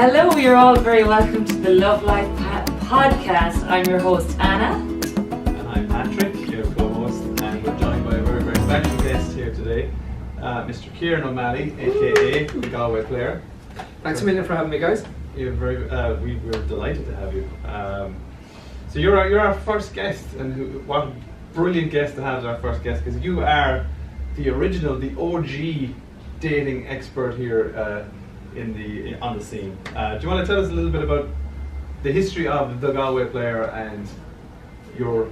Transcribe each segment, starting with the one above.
Hello, you're all very welcome to the Love Life podcast. I'm your host, Anna. And I'm Patrick, your co-host, and we're joined by a very, very special guest here today, Mr. Kieran O'Malley, aka the Galway Player. Thanks a million for having me, guys. We're delighted to have you. So you're our first guest, and what a brilliant guest to have as our first guest, because you are the original, the OG dating expert here on the scene. Do you want to tell us a little bit about the history of the Galway Player and your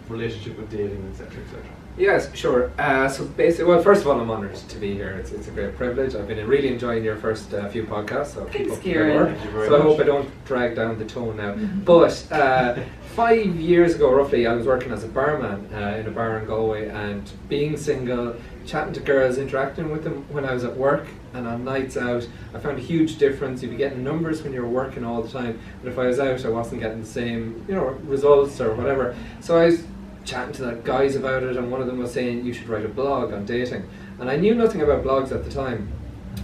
relationship with dating, etc., etc.? Yes, sure. So basically, well, first of all, I'm honoured to be here. It's a great privilege. I've been really enjoying your first few podcasts. So keep up the good work. So I hope I don't drag down the tone now. But 5 years ago, roughly, I was working as a barman in a bar in Galway, and being single, chatting to girls, interacting with them when I was at work and on nights out, I found a huge difference. You'd be getting numbers when you were working all the time, but if I was out, I wasn't getting the same, results or whatever. So I was chatting to the guys about it, and one of them was saying you should write a blog on dating, and I knew nothing about blogs at the time,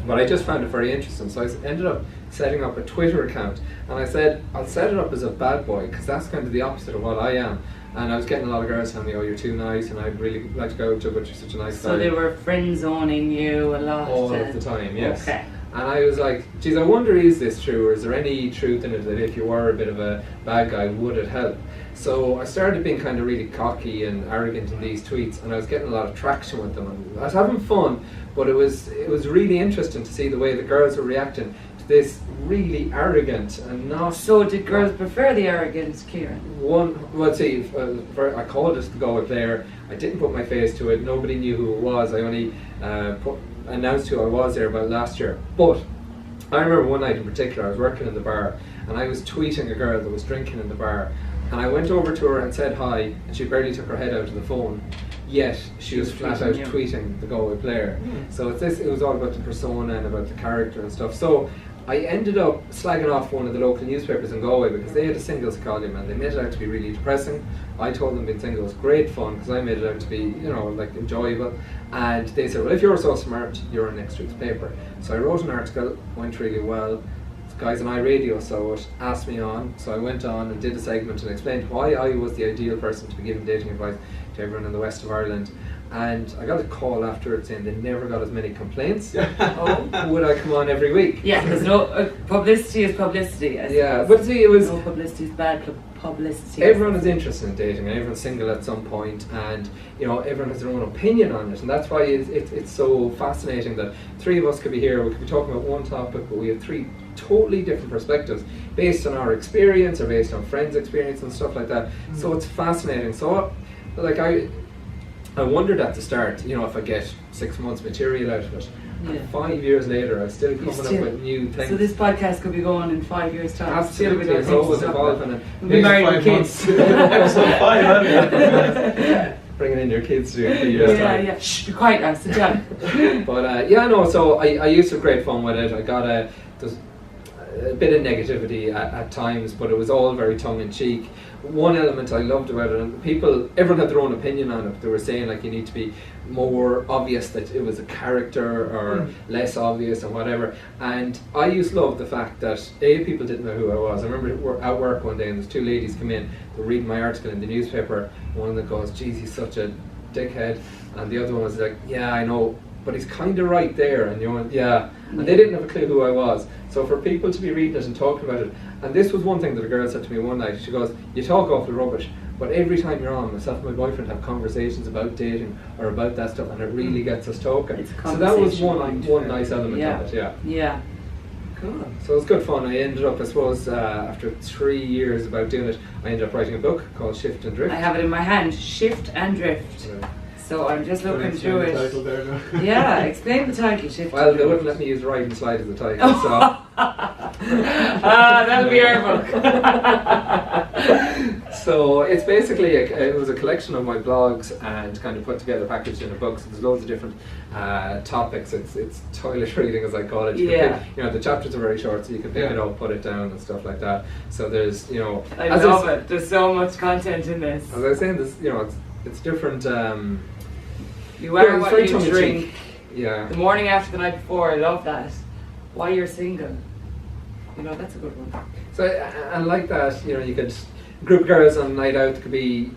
but I just found it very interesting. So I ended up setting up a Twitter account, and I said I'll set it up as a bad boy, because that's kind of the opposite of what I am. And I was getting a lot of girls telling me, oh, you're too nice, and I'd really like to go out to you, but you're such a nice guy. So they were friend zoning you a lot? All of the time, yes. Okay. And I was like, geez, I wonder, is this true, or is there any truth in it that if you were a bit of a bad guy, would it help? So I started being kind of really cocky and arrogant in these tweets, and I was getting a lot of traction with them, and I was having fun, but it was really interesting to see the way the girls were reacting to this really arrogant and not... So did girls prefer the arrogance, Kieran? I called it the Galway Player. I didn't put my face to it. Nobody knew who it was. I only announced who I was there about last year. But I remember one night in particular, I was working in the bar, and I was tweeting a girl that was drinking in the bar, and I went over to her and said hi, and she barely took her head out of the phone, yet she was flat out tweeting the Galway Player. So it was all about the persona and about the character and stuff. So I ended up slagging off one of the local newspapers in Galway, because they had a singles column and they made it out to be really depressing. I told them being single was great fun, because I made it out to be, enjoyable. And they said, well, if you're so smart, you're in next week's paper. So I wrote an article, went really well. Guys on iRadio saw it, asked me on, so I went on and did a segment and explained why I was the ideal person to be giving dating advice to everyone in the west of Ireland. And I got a call afterwards saying they never got as many complaints. Would I come on every week? Yeah, because publicity is publicity. But see, it was... No publicity is bad publicity. Everyone is interested in dating, and everyone's single at some point, and everyone has their own opinion on it, and that's why it's so fascinating that three of us could be here. We could be talking about one topic, but we have three totally different perspectives based on our experience or based on friends' experience and stuff like that. So it's fascinating. So I wondered at the start, if I get 6 months material out of it. Yeah. And 5 years later, I'm still coming up with new things. So this podcast could be going in 5 years' time. Absolutely, it's always evolving. We'll be married with kids. Episode 5, haven't you? Bringing in your kids to 3 years' time. Yeah. Shh, be quiet now, sit down. But so I used to have great fun with it. I got a bit of negativity at times, but it was all very tongue-in-cheek. One element I loved about it, and everyone had their own opinion on it. They were saying you need to be more obvious that it was a character, or less obvious, or whatever. And I used to love the fact that people didn't know who I was. I remember at work one day, and there's two ladies come in, they're reading my article in the newspaper. One of them goes, geez, he's such a dickhead, and the other one was like, yeah, I know, but he's kind of right there. And and they didn't have a clue who I was. So for people to be reading it and talking about it, and this was one thing that a girl said to me one night. She goes, you talk awful rubbish, but every time you're on, myself and my boyfriend have conversations about dating or about that stuff, and it really gets us talking. So that was one nice element of it. Yeah. Cool. So it was good fun. I ended up, I suppose, after 3 years about doing it, I ended up writing a book called Shift and Drift. I have it in my hand, Shift and Drift. Yeah. So I'm just looking through it. Title there now. Yeah, explain the title, Shift. Well, they wouldn't let me use Ride and Slide as the title, so... that'll be our book. So it's basically, it was a collection of my blogs and kind of put together, packaged in a book. So there's loads of different topics. It's toilet reading, as I call it. The chapters are very short, so you can pick it up, put it down, and stuff like that. So there's, I love it. There's so much content in this. As I was saying, it's different. You are what you drink. Yeah. The morning after the night before, I love that. Why you're single. that's a good one. So and like that, you could group of girls on a night out could be,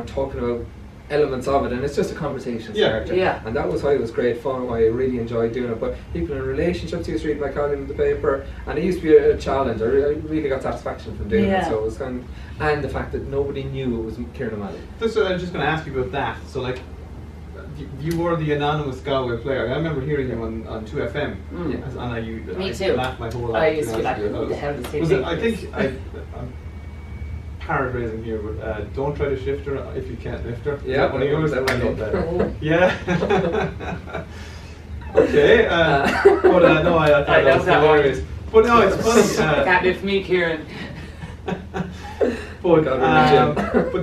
talking about elements of it, and it's just a conversation starter. Yeah. And that was why it was great fun, why I really enjoyed doing it. But people in relationships used to read my column in the paper, and it used to be a challenge. I really got satisfaction from doing it. So it was and the fact that nobody knew it was Kieran O'Malley. So I was just going to ask you about that. So like, you were the anonymous Galway player. I remember hearing you on 2FM, and Me I too. laughed my whole life. I used to be like, who the hell is he? I think I'm paraphrasing here, but don't try to shift her if you can't lift her. Yeah, one of yours. I love that. Yeah. Okay. But no, I thought that was hilarious. But no, it's funny. Can't lift me, Kieran. But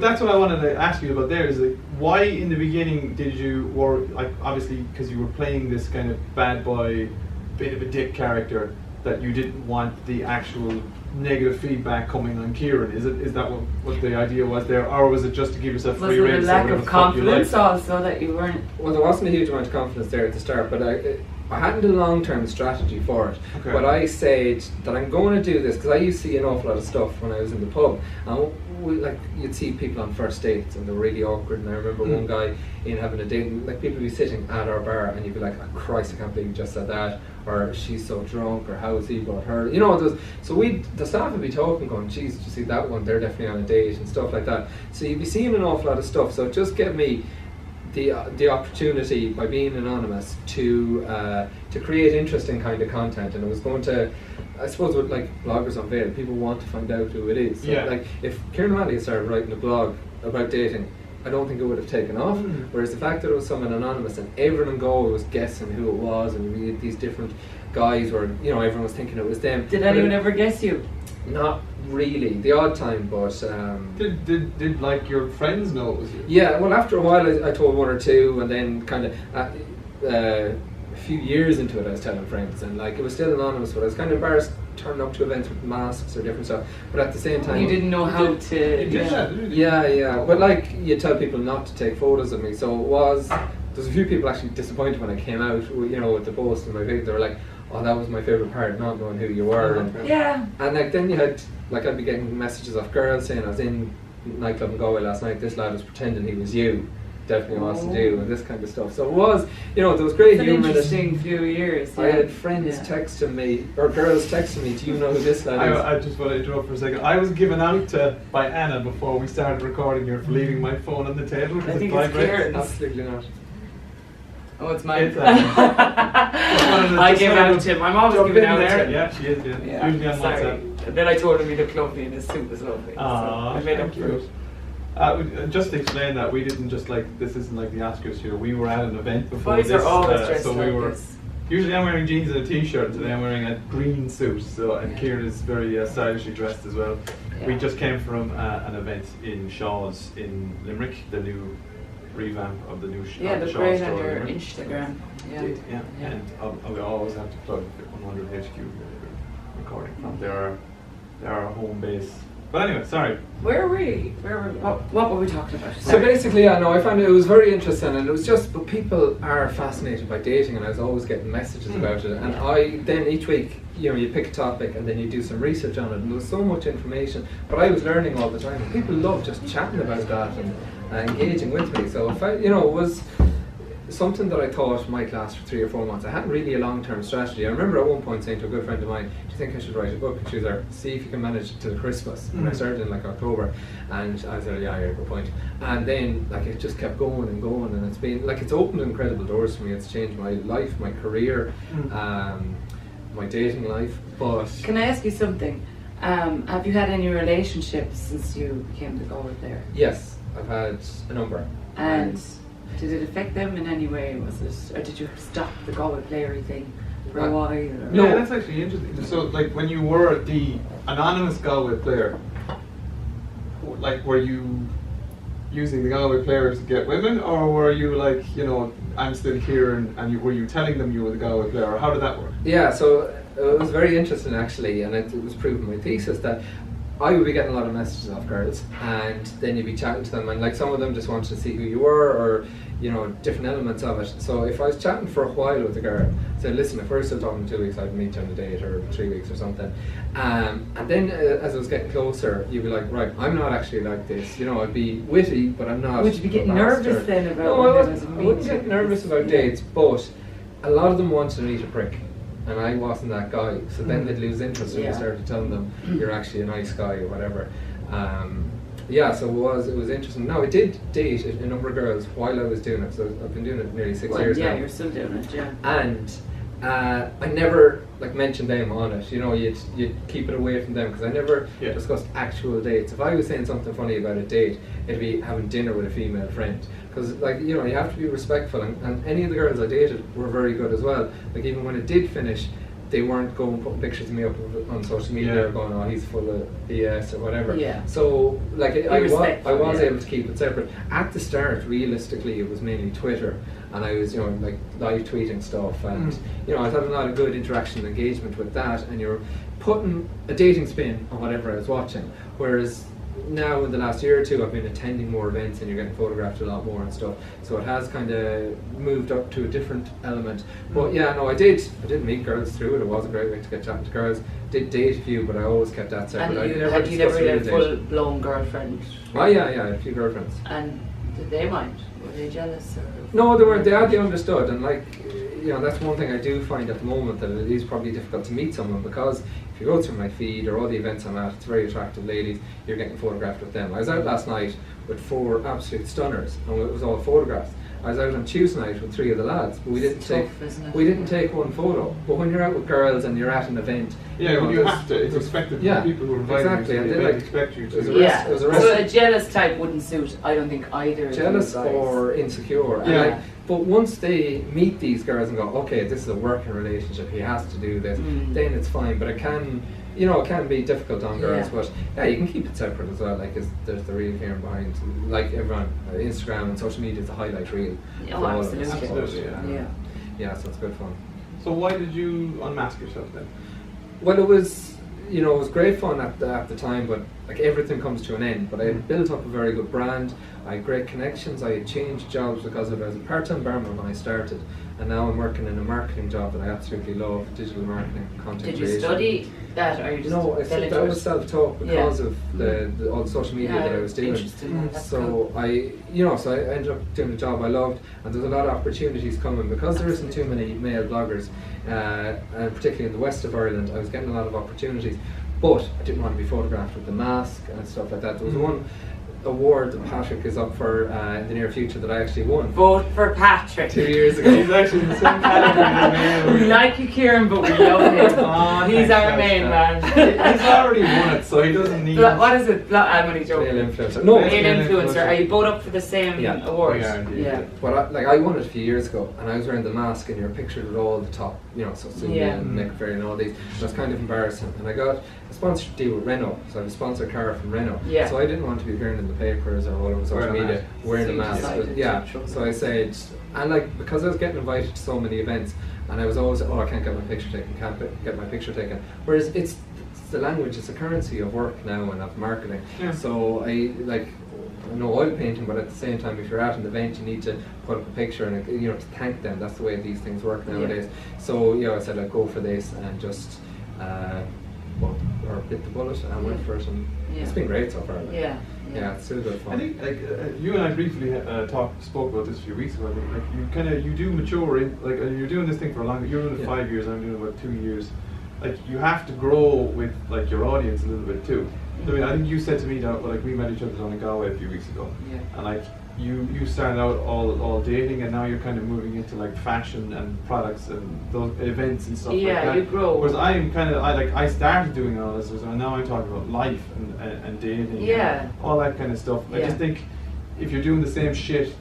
that's what I wanted to ask you about there, is like, why in the beginning did you, or like obviously because you were playing this kind of bad boy, bit of a dick character, that you didn't want the actual negative feedback coming on Kieran? Is that what the idea was there, or was it just to give yourself free rein? Was it a lack of confidence also that you weren't? Well, there wasn't a huge amount of confidence there at the start, but I hadn't a long-term strategy for it. Okay. But I said that I'm going to do this because I used to see an awful lot of stuff when I was in the pub, and you'd see people on first dates and they were really awkward. And I remember one guy in having a date, and like people would be sitting at our bar, and you'd be like, "Oh Christ, I can't believe you just said that," or "She's so drunk," or "How has he brought her?" So the staff would be talking, going, "Geez, did you see that one? They're definitely on a date," and stuff like that. So you'd be seeing an awful lot of stuff. So it just gave me the opportunity, by being anonymous, to create interesting kind of content. And it was going to, I suppose, with like bloggers on Veil, people want to find out who it is. So like if Kieran O'Malley had started writing a blog about dating, I don't think it would have taken off. Whereas the fact that it was someone anonymous and everyone in Galway was guessing who it was, and we had these different guys where everyone was thinking it was them. Did anyone ever guess you? Not really, the odd time, but did like your friends know it was you? Yeah, well, after a while I told one or two, and then kind of a few years into it I was telling friends, and like it was still anonymous, but I was kind of embarrassed turning up to events with masks or different stuff. But at the same time, you didn't know how to. Yeah. But like you tell people not to take photos of me, so it was. There's a few people actually disappointed when I came out, with the post in my video. They were like, "Oh, that was my favourite part, not knowing who you were." And like then you had, like, I'd be getting messages off girls saying I was in nightclub in Galway last night, this lad was pretending he was you, definitely wants to do, and this kind of stuff. So it was, there was great humour. It's an interesting few years. I had friends texting me, or girls texting me, "Do you know who this lad is?" I just want to interrupt for a second. I was given out by Anna before we started recording here for leaving my phone on the table. I think it's Kieran's. Absolutely not. Oh, it's mine. I gave out to him. I'm always giving out to him. Yeah, she is. Yeah. Usually on WhatsApp. And then I told him he looked lovely and his suit was lovely. So I made up for it. Just to explain that, we didn't just this isn't like the Oscars here. We were at an event before Boys this. are always dressed so we like were. this. Usually I'm wearing jeans and a t-shirt. Today I'm wearing a green suit. And Kieran is very stylishly dressed as well. Yeah. We just came from an event in Shaw's in Limerick, the new revamp of the new the Shaw's great store on your in Instagram. Yeah. And we always have to plug 100 HQ recording from. They're our home base. But anyway, sorry. Where were we? What were we talking about? So basically, I found it was very interesting, and it was just, but people are fascinated by dating, and I was always getting messages about it. And I then each week, you pick a topic and then you do some research on it, and there was so much information. But I was learning all the time, and people love just chatting about that and engaging with me. So if it was something that I thought might last for 3 or 4 months. I hadn't really a long-term strategy. I remember at one point saying to a good friend of mine, "Do you think I should write a book?" And she was like, "See if you can manage it till Christmas." And I started in like October, and I said, "Yeah, good point." And then like it just kept going and going, and it's been like it's opened incredible doors for me. It's changed my life, my career, my dating life. But can I ask you something? Have you had any relationships since you became the Galway player? Yes, I've had a number. And did it affect them in any way? Or did you stop the Galway player thing for a while? Or? No, that's actually interesting. So, like, when you were the anonymous Galway player, like, were you using the Galway player to get women, or were you like, I'm still here, and were you telling them you were the Galway player, or how did that work? Yeah, so it was very interesting actually, and it was proving my thesis that I would be getting a lot of messages off girls, and then you'd be chatting to them, and like some of them just wanted to see who you were, or different elements of it. So if I was chatting for a while with a girl, say, listen, if we're still talking 2 weeks, I'd meet you on a date, or 3 weeks or something. And then as I was getting closer, you'd be like, right, I'm not actually like this. I'd be witty, but I'm not. Would you be getting nervous then about? No, I wouldn't get nervous about dates, but a lot of them wanted to meet a prick. And I wasn't that guy, so then they'd lose interest when you started telling them you're actually a nice guy or whatever. So it was interesting. No, I did date a number of girls while I was doing it, so I've been doing it nearly 6 years now. Yeah, you're still doing it, yeah. And I never mentioned them on it. You'd keep it away from them, because I never discussed actual dates. If I was saying something funny about a date, it'd be having dinner with a female friend. Because you have to be respectful, and any of the girls I dated were very good as well. Like even when it did finish, they weren't going putting pictures of me up on social media or going, oh, he's full of BS or whatever. Yeah. So I was yeah. able to keep it separate. At the start, realistically, it was mainly Twitter, and I was live tweeting stuff, and I was having a lot of good interaction and engagement with that, and you're putting a dating spin on whatever I was watching. Whereas now in the last year or two, I've been attending more events, and you're getting photographed a lot more and stuff. So it has kind of moved up to a different element. But yeah, no, I did meet girls through it. It was a great way to get chatting to girls. Did date a few, but I always kept that separate. And you never had a full-blown girlfriend? Oh yeah, I had a few girlfriends. And did they mind? Were they jealous? Or? No, they weren't. They understood, and that's one thing I do find at the moment, that it is probably difficult to meet someone, because if you go through my feed or all the events I'm at, it's very attractive ladies, you're getting photographed with them. I was out last night with 4 absolute stunners, and it was all photographs. I was out on Tuesday night with 3 of the lads, but we didn't take one photo. But when you're out with girls and you're at an event, you have to. It's expected. People who are invited to the event expect you to. So a jealous type wouldn't suit. I don't think either. Jealous or insecure. Yeah. But once they meet these girls and go, okay, this is a working relationship, he has to do this, then it's fine. But it can be difficult on girls. But you can keep it separate as well. There's the real Kieran behind. Like everyone, Instagram and social media is a highlight reel. Oh, absolutely. Yeah, so it's good fun. So why did you unmask yourself then? Well, it was great fun at the time, but everything comes to an end. But I had built up a very good brand. I had great connections. I had changed jobs because of it. I was a part-time barman when I started, and now I'm working in a marketing job that I absolutely love, digital marketing, content creation. Did you study that, or you just I was self-taught because of all the social media that I was doing. So I ended up doing a job I loved, and there's a lot of opportunities coming because there isn't too many male bloggers, and particularly in the west of Ireland, I was getting a lot of opportunities. But I didn't want to be photographed with the mask and stuff like that. There was one award that Patrick is up for in the near future that I actually won. Vote for Patrick. 2 years ago. He's actually in the same category. We like you, Kieran, but we love him. He's our main man. He's already won it, so he doesn't need. What is it? I'm only joking. Male influencer. No, male influencer. Are you both up for the same award? Yeah. But I won it a few years ago, and I was wearing the mask, and you're pictured with all the top, so Cindy and Nick Ferry and all these. And it was kind of embarrassing. And I got a sponsorship deal with Renault, so I have a sponsor car from Renault. Yeah. So I didn't want to be appearing in the papers or all over social media wearing a mask. So I said, and because I was getting invited to so many events, and I was always, I can't get my picture taken, Whereas it's the language, it's a currency of work now and of marketing. Yeah. So I know oil painting, but at the same time, if you're at an event, you need to put up a picture and to thank them. That's the way these things work nowadays. So I said I'd go for this and just bit the bullet and went for it, and it's been great so far. Yeah, it's still good fun. I think you and I briefly spoke about this a few weeks ago. I think you do mature in you're doing this thing for a long. You're doing it 5 years. I'm doing it about 2 years. You have to grow with your audience a little bit too. I mean, I think you said to me that we met each other down in Galway a few weeks ago, and you started out all dating, and now you're kind of moving into fashion and products and those events and stuff like that. Yeah, you grow. Whereas I started doing all this, and now I'm talking about life and dating, and all that kind of stuff. I just think if you're doing the same shit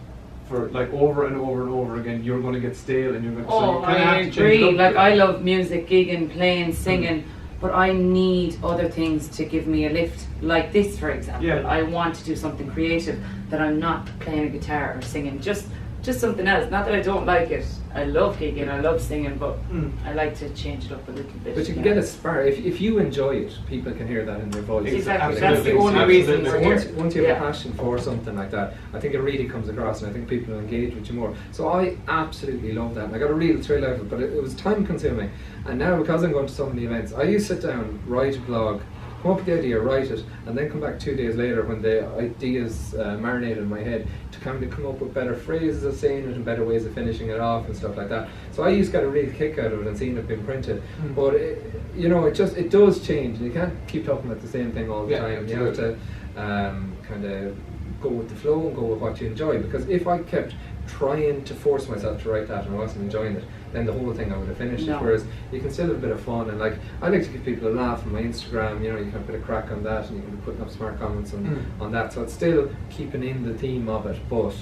for over and over and over again, you're going to get stale, and you're going to. I agree. I love music, gigging, playing, singing. But I need other things to give me a lift, like this, for example. I want to do something creative that I'm not playing a guitar or singing. Just just something else. Not that I don't like it. I love gigging, I love singing, but I like to change it up a little bit. But you can get a spark. If you enjoy it, people can hear that in your voice. Exactly. Absolutely. That's the only reason we're here. Once you have a passion for something like that, I think it really comes across, and I think people will engage with you more. So I absolutely love that, and I got a real thrill out of it. But it was time consuming, and now because I'm going to so many events, I used to sit down, write a blog, come up with the idea, write it, and then come back 2 days later when the ideas marinated in my head to kind of come up with better phrases of saying it and better ways of finishing it off and stuff like that. So I used to get a real kick out of it and seeing it being printed. But it does change, and you can't keep talking about the same thing all the time. You have to kind of go with the flow and go with what you enjoy, because if I kept trying to force myself to write that and I wasn't enjoying it, then the whole thing I would have finished it. Whereas you can still have a bit of fun, and like I like to give people a laugh on my Instagram. You can have a bit of crack on that, and you can be putting up smart comments on that. So it's still keeping in the theme of it, but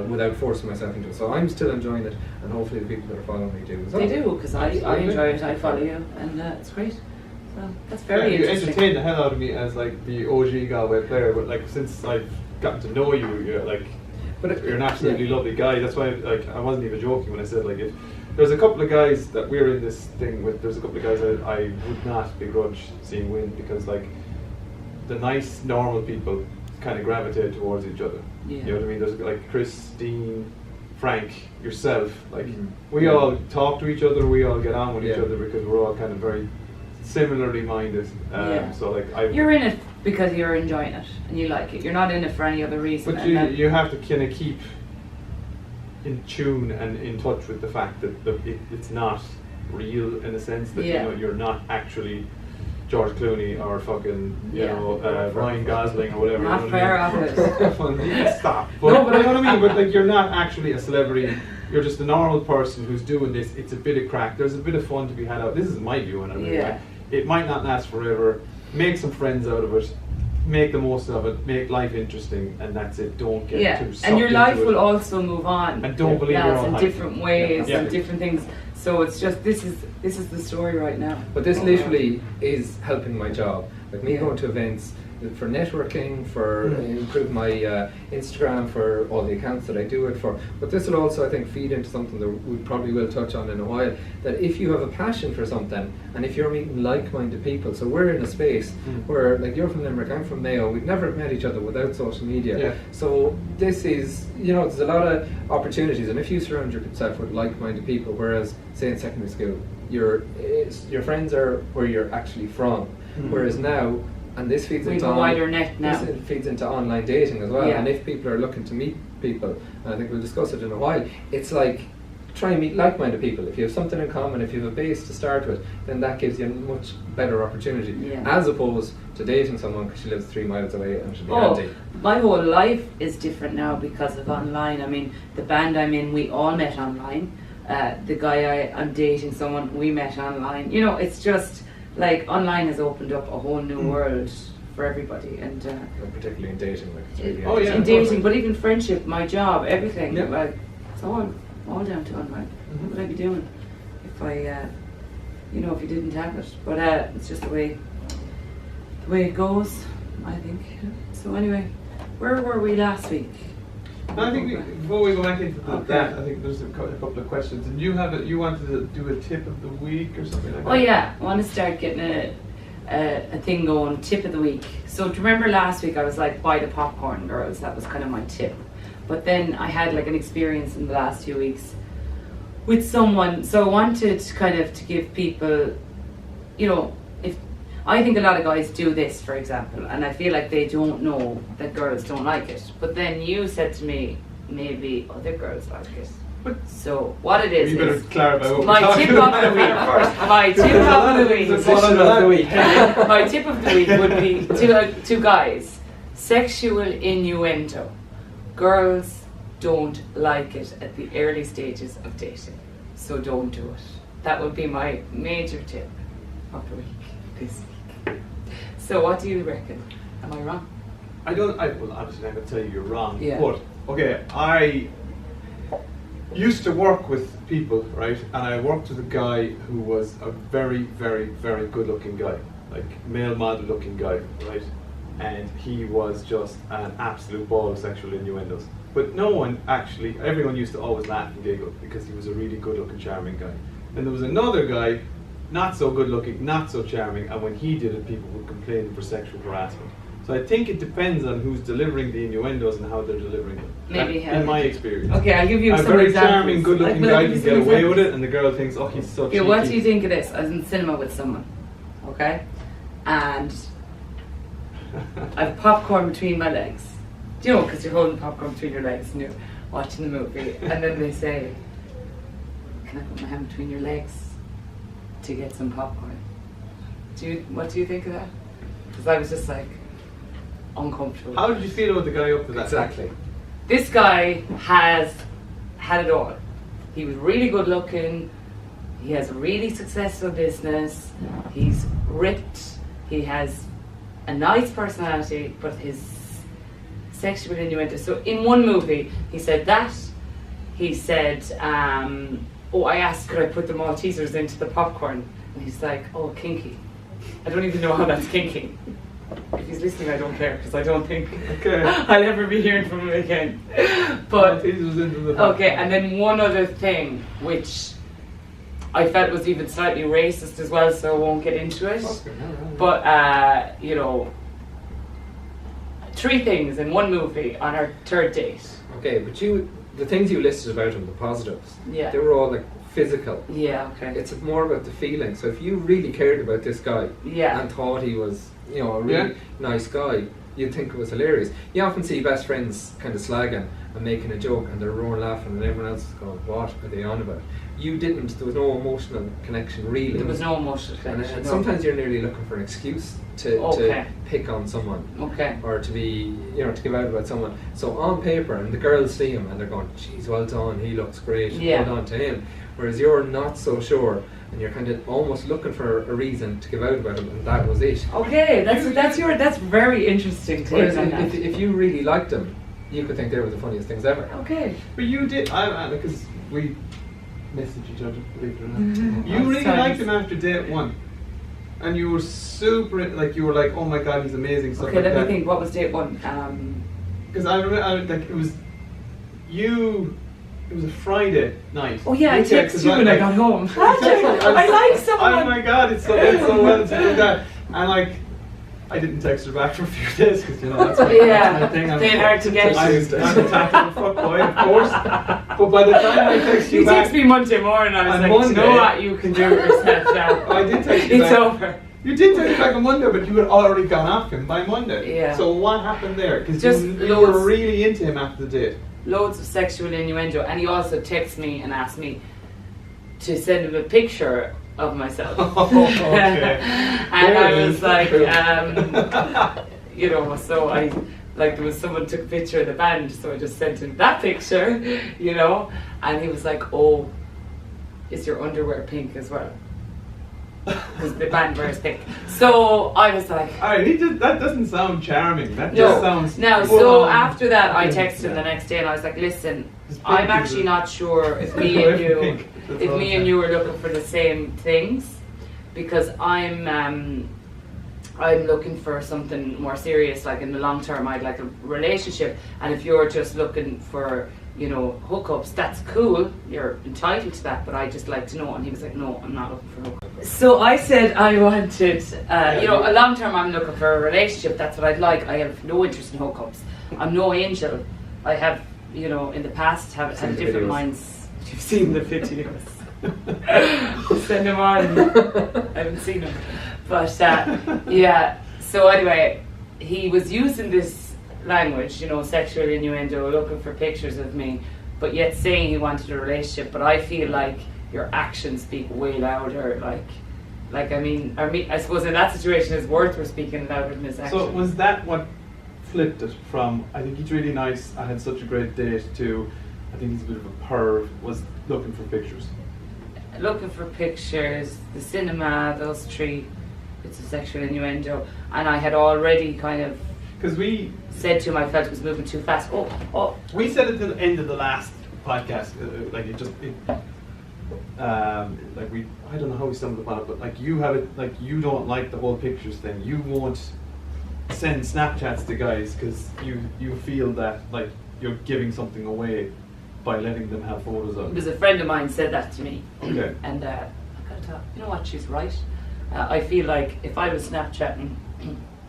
without forcing myself into it. So I'm still enjoying it, and hopefully the people that are following me do as well. They do, because I enjoy it. I follow you, and it's great. So that's very you interesting. entertain the hell out of me as like the OG Galway player, but like since I've gotten to know you, you're like. But you're an absolutely lovely guy. That's why, like, I wasn't even joking when I said, like, if there's a couple of guys that we're in this thing with, there's a couple of guys I would not begrudge seeing win, because, like, the nice, normal people kind of gravitate towards each other. Yeah. You know what I mean? There's like Chris, Dean, Frank, yourself. Like, we all talk to each other. We all get on with each other because we're all kind of very similarly minded. So, like, you're in it because you're enjoying it and you like it. You're not in it for any other reason. But you have to kind of keep in tune and in touch with the fact that it's not real, in a sense that you're not actually George Clooney or fucking Ryan Gosling or whatever. Not fair off it. Stop. But, no, but I know what I mean. But like, you're not actually a celebrity. You're just a normal person who's doing this. It's a bit of crack. There's a bit of fun to be had out. This is my view on it. Right? It might not last forever. Make some friends out of it. Make the most of it. Make life interesting, and that's it. Don't get too sucked and your life into will it. Also move on. And don't believe you're all in hype. different ways and different things. So it's just this is the story right now. But this literally is helping my job. Like me going to events for networking, for improving my Instagram, for all the accounts that I do it for. But this will also, I think, feed into something that we probably will touch on in a while, that if you have a passion for something, and if you're meeting like-minded people, so we're in a space where, like, you're from Limerick, I'm from Mayo, we've never met each other without social media. So this is, there's a lot of opportunities, and if you surround yourself with like-minded people, whereas, say in secondary school, your friends are where you're actually from, whereas now, and this feeds into wider net now. This feeds into online dating as well. And if people are looking to meet people, and I think we'll discuss it in a while, it's like try and meet like-minded people. If you have something in common, if you have a base to start with, then that gives you a much better opportunity, as opposed to dating someone because she lives 3 miles away and she'll be handy. My whole life is different now because of online. I mean, the band I'm in, we all met online. The guy I'm dating, someone we met online. It's just like online has opened up a whole new world for everybody, and particularly in dating, like it's really in dating, but even friendship, my job, everything, like it's all down to online. What would I be doing if I, if you didn't have it? But it's just the way it goes, I think. So anyway, where were we last week? I think before we go back into that, I think there's a couple of questions. And you wanted to do a tip of the week or something like that? Oh yeah, I want to start getting a thing going, tip of the week. So do you remember last week I was like, buy the popcorn, girls? That was kind of my tip. But then I had like an experience in the last 2 weeks with someone. So I wanted kind of to give people, if I think a lot of guys do this, for example, and I feel like they don't know that girls don't like it. But then you said to me, maybe other girls like it. So what it is, you better clarify what my tip of the week. My tip of the week. My tip of the week would be to guys: sexual innuendo. Girls don't like it at the early stages of dating, so don't do it. That would be my major tip of the week this week. So what do you reckon? Am I wrong? Well, obviously I can tell you you're wrong. Yeah. But okay, I used to work with people, right? And I worked with a guy who was a very, very, very good-looking guy, like male model-looking guy, right? And he was just an absolute ball of sexual innuendos. But no one actually, everyone used to always laugh and giggle because he was a really good looking, charming guy. Then there was another guy, not so good looking, not so charming, and when he did it, people would complain for sexual harassment. So I think it depends on who's delivering the innuendos and how they're delivering them. Maybe in my experience. Okay, I'll give you some examples. A very examples. charming, good looking guy can get away with it, and the girl thinks, oh, he's so cheeky. What do you think of this? I was in the cinema with someone, okay? And I have popcorn between my legs. Do you know, because you're holding popcorn between your legs and you're watching the movie, and then they say, can I put my hand between your legs to get some popcorn? What do you think of that? Because I was just like, uncomfortable. How did you feel about the guy up to that? Exactly. This guy has had it all. He was really good looking, he has a really successful business, he's ripped, he has a nice personality, but his sexual innuendo. So in one movie, he said that. He said, I asked, could I put the Maltesers into the popcorn? And he's like, oh, kinky. I don't even know how that's kinky. If he's listening, I don't care, because I don't think I'll ever be hearing from him again. But okay, and then one other thing, which I felt was even slightly racist as well, so I won't get into it. But you know, 3 things in one movie on our 3rd date. Okay, but the things you listed about him, the positives, Yeah. they were all like physical. Yeah. Okay. It's more about the feeling. So if you really cared about this guy Yeah. and thought he was, you know, a really nice guy, you'd think it was hilarious. You often see best friends kind of slagging and making a joke, and they're roaring laughing, and everyone else is going, what are they on about? You didn't. There was no emotional connection, really. There was no emotional connection. And no. sometimes you're nearly looking for an excuse to pick on someone. Okay. Or to be, you know, to give out about someone. So on paper, and the girls see him and they're going, geez, well done, he looks great, Yeah. hold on to him. Whereas you're not so sure, and you're kind of almost looking for a reason to give out about him, and that was it. Okay, that's very interesting take Whereas on that. if you really liked him, you could think they were the funniest things ever. Okay. But you did, because we messaged each other, believe it or not. Mm-hmm. You really liked him after date 1. And you were super, you were like, oh my god, he's amazing. Stuff Okay, like let that. me think. What was date 1? Because I remember, it was you. It was a Friday night. Oh yeah, I texted you when I got home. I like someone. Oh my god, it's so well to do that. And I didn't text her back for a few days because that's my thing. They're hard to get. I'm a tactical fuckboy, of course. But by the time I text you back, text me Monday morning. I was on like, Monday, you know what, you can do it yourself now. I did text you back. It's over. You did text back on Monday, but you had already gone off him by Monday. Yeah. So what happened there? Because you loads- were really into him after the date. Loads of sexual innuendo, and he also texted me and asked me to send him a picture of myself. Okay. And I was like, so I, there was someone took a picture of the band, so I just sent him that picture, and he was like, oh, is your underwear pink as well? Because the band wears pink. So I was like, alright, that doesn't sound charming. That just sounds. No, so after that, I texted him the next day, and I was like, listen, I'm actually not sure if me and you are looking for the same things, because I'm looking for something more serious, like in the long term. I'd like a relationship, and if you're just looking for hookups, that's cool, you're entitled to that, but I just like to know. And he was like, no, I'm not looking for hookups. So I said I wanted, a long term, I'm looking for a relationship, that's what I'd like. I have no interest in hookups. I'm no angel. I have, in the past, had different minds. You've seen the videos. Send them on. I haven't seen them. But so anyway, he was using this language, sexual innuendo, looking for pictures of me, but yet saying he wanted a relationship. But I feel like your actions speak way louder. I suppose in that situation, his words were speaking louder than his actions. So was that what flipped it from, I think he's really nice, I had such a great date, to, I think he's a bit of a perv, was looking for pictures? Looking for pictures, the cinema, those 3 bits of sexual innuendo, and I had already kind of, because we said to him, I felt it was moving too fast. We said at the end of the last podcast, I don't know how we stumbled upon it, but you have it, you don't like the whole pictures thing. You won't send Snapchats to guys because you feel that you're giving something away by letting them have photos of. Because a friend of mine said that to me. Okay. And I gotta tell you know what, she's right. I feel like if I was Snapchatting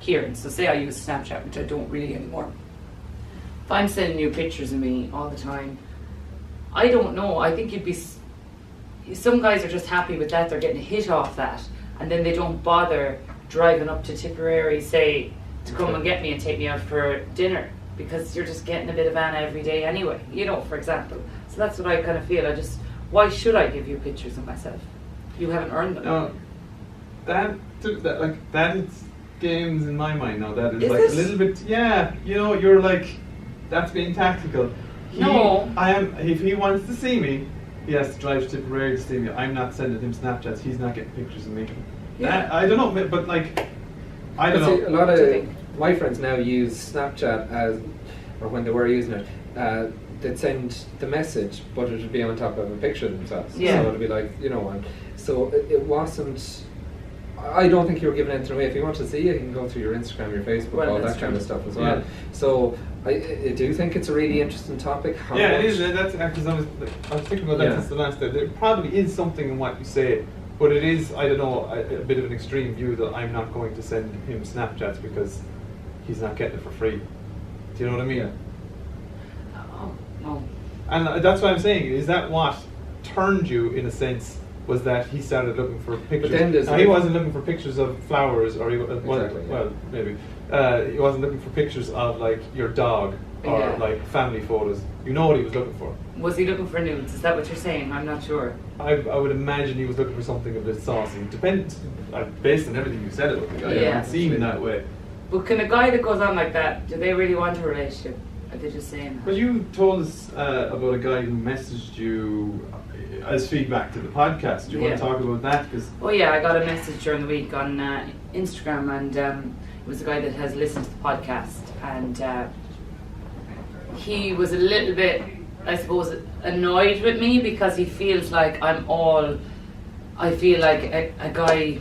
Kieran, so say I use Snapchat, which I don't really anymore. If I'm sending you pictures of me all the time, I don't know. I think you'd be. Some guys are just happy with that. They're getting a hit off that, and then they don't bother driving up to Tipperary, say, to come and get me and take me out for dinner, because you're just getting a bit of Anna every day anyway. You know, for example. So that's what I kind of feel. Why should I give you pictures of myself? You haven't earned them. No, that is games in my mind now. That is Is like it? a little bit. Yeah, you know, you're like, that's being tactical. No. If he wants to see me, he has to drive to Tipperary to see me. I'm not sending him Snapchats. He's not getting pictures of me. Yeah. I don't know, but like, I don't See, know. a lot What do you of think? my friends now use Snapchat as, or when they were using it, they'd send the message, but it would be on top of a picture of themselves. Yeah. So it'd be like, you know, so it wasn't. I don't think you were giving anything away. If you want to see it, you can go through your Instagram, your Facebook, Well, all that's that kind of true. stuff as well. Yeah. So I do think it's a really interesting topic. How Yeah, much- it is. That's because I was thinking about that Yeah. since the last day. There probably is something in what you say, but it is, I don't know, a bit of an extreme view that I'm not going to send him Snapchats because he's not getting it for free. Do you know what I mean? Yeah. Oh, no. And that's what I'm saying. Is that what turned you, in a sense, was that he started looking for pictures? then there's Now, he like- wasn't looking for pictures of flowers, or he wasn't, Exactly, yeah. well, maybe. He wasn't looking for pictures of like your dog or Yeah. like family photos. You know what he was looking for. Was he looking for nudes? Is that what you're saying? I'm not sure. I would imagine he was looking for something a bit saucy. Depends, based on everything you said about the guy. I Yeah. haven't seen him that way. But can a guy that goes on like that, do they really want a relationship? Are they just saying But that? you told us about a guy who messaged you as feedback to the podcast. Do you want Yeah. to talk about that? Because Oh yeah, I got a message during the week on Instagram, and it was a guy that has listened to the podcast, and he was a little bit, I suppose, annoyed with me because he feels like I feel like a guy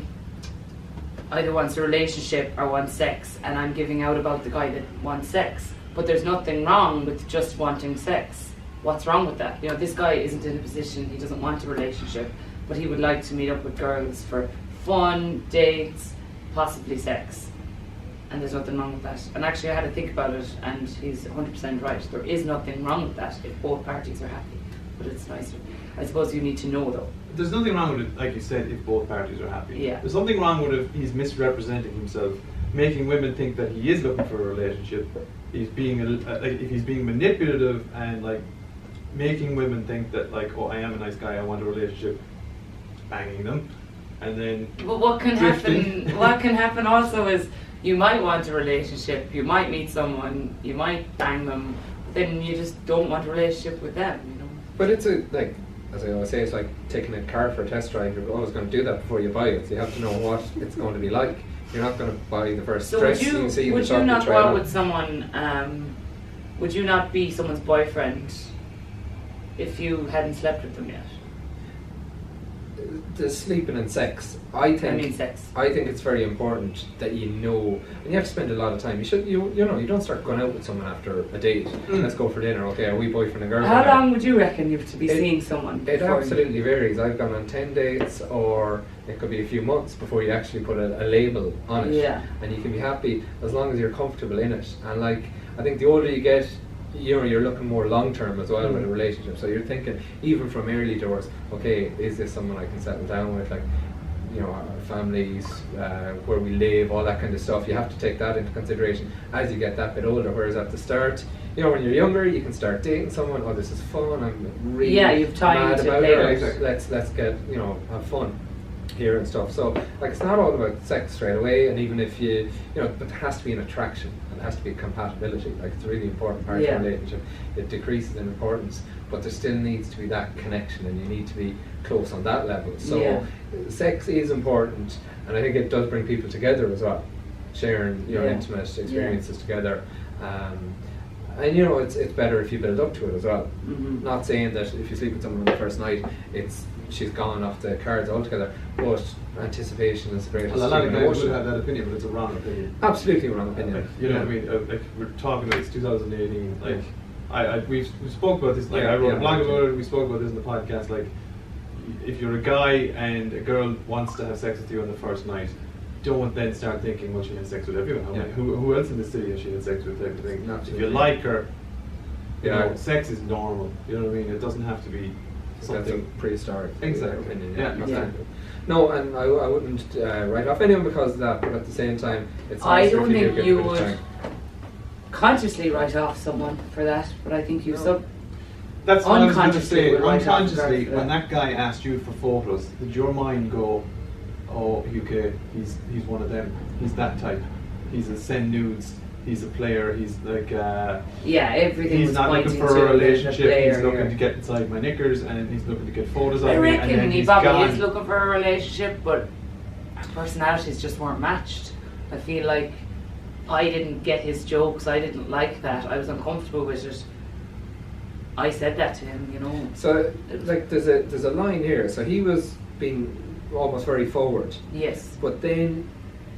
either wants a relationship or wants sex, and I'm giving out about the guy that wants sex. But there's nothing wrong with just wanting sex. What's wrong with that? You know, this guy isn't in a position, he doesn't want a relationship, but he would like to meet up with girls for fun, dates, possibly sex. And there's nothing wrong with that. And actually I had to think about it, and he's 100% right. There is nothing wrong with that if both parties are happy. But it's nicer. I suppose you need to know though. there's nothing wrong with it, like you said, if both parties are happy. Yeah. There's something wrong with if he's misrepresenting himself, making women think that he is looking for a relationship. He's being if he's being manipulative and like making women think that like, oh, I am a nice guy, I want a relationship, banging them, and then But what can drifting. happen? What can happen also is you might want a relationship, you might meet someone, you might bang them, but then you just don't want a relationship with them. You know. But it's like, as I always say, it's like taking a car for a test drive. You're always going to do that before you buy it. So you have to know what it's going to be like. You're not going to buy the first So dress would you you see in the would shop you not try go it out on. with someone? Would you not be someone's boyfriend if you hadn't slept with them yet? The sleeping and sex, I think sex. I think it's very important that you know, and you have to spend a lot of time. You know, you don't start going out with someone after a date. Let's go for dinner. Okay, are we boyfriend and girlfriend? How long would you reckon you have to be It- seeing someone? It before you- absolutely varies. I've gone on 10 dates, or it could be a few months before you actually put a label on it. Yeah. And you can be happy as long as you're comfortable in it. And like, I think the older you get, you're looking more long term as well with a relationship. So you're thinking, even from early doors, okay, is this someone I can settle down with? Like, you know, our families, where we live, all that kind of stuff. You have to take that into consideration as you get that bit older. Whereas at the start, you know, when you're younger, you can start dating someone. Oh, this is fun. I'm really Yeah, you've time mad to about play it. with it. Let's get, you know, have fun here and stuff. So like, it's not all about sex straight away. And even if you know, but there has to be an attraction and there has to be compatibility. Like, it's a really important part Yeah. of the relationship. It decreases in importance, but there still needs to be that connection, and you need to be close on that level. So Yeah. sex is important, and I think it does bring people together as well, sharing, you know, Yeah. intimate experiences together. And you know, it's better if you build up to it as well. Mhm. Not saying that if you sleep with someone on the first night, she's gone off the cards altogether, but anticipation is the greatest well, a lot of human guys emotion. would have that opinion, but it's a wrong opinion. Absolutely wrong opinion. Like, you know what I mean? Like, we're talking about it's 2018. Like, we spoke about this. Like I wrote a blog about it. We spoke about this in the podcast. Like, if you're a guy and a girl wants to have sex with you on the first night, don't then start thinking, well, she had sex with everyone. Who else in the city has she had sex with? Type of thing. Absolutely. If you like her, you know, sex is normal. You know what I mean? It doesn't have to be something prehistoric. Exactly. Opinion, Yeah. No, and I wouldn't write off anyone because of that, but at the same time, it's I nicer don't if you think give you it a bit of would time. consciously write off someone for that, but I think you That's what I was going to unconsciously say. would write off Unconsciously, for when that. that guy asked you for photos, did your mind go, "Oh, UK, he's one of them. He's that type. He's a send nudes. He's a player. He's like everything he's was not looking pointing for to a relationship. player He's looking here. to get inside my knickers, and he's looking to get photos I of me, and then reckon he he's probably gone." is looking for a relationship, but our personalities just weren't matched. I feel like I didn't get his jokes. I didn't like that. I was uncomfortable with it. I said that to him, you know. So, like, there's a line here. So he was being almost very forward, Yes. but then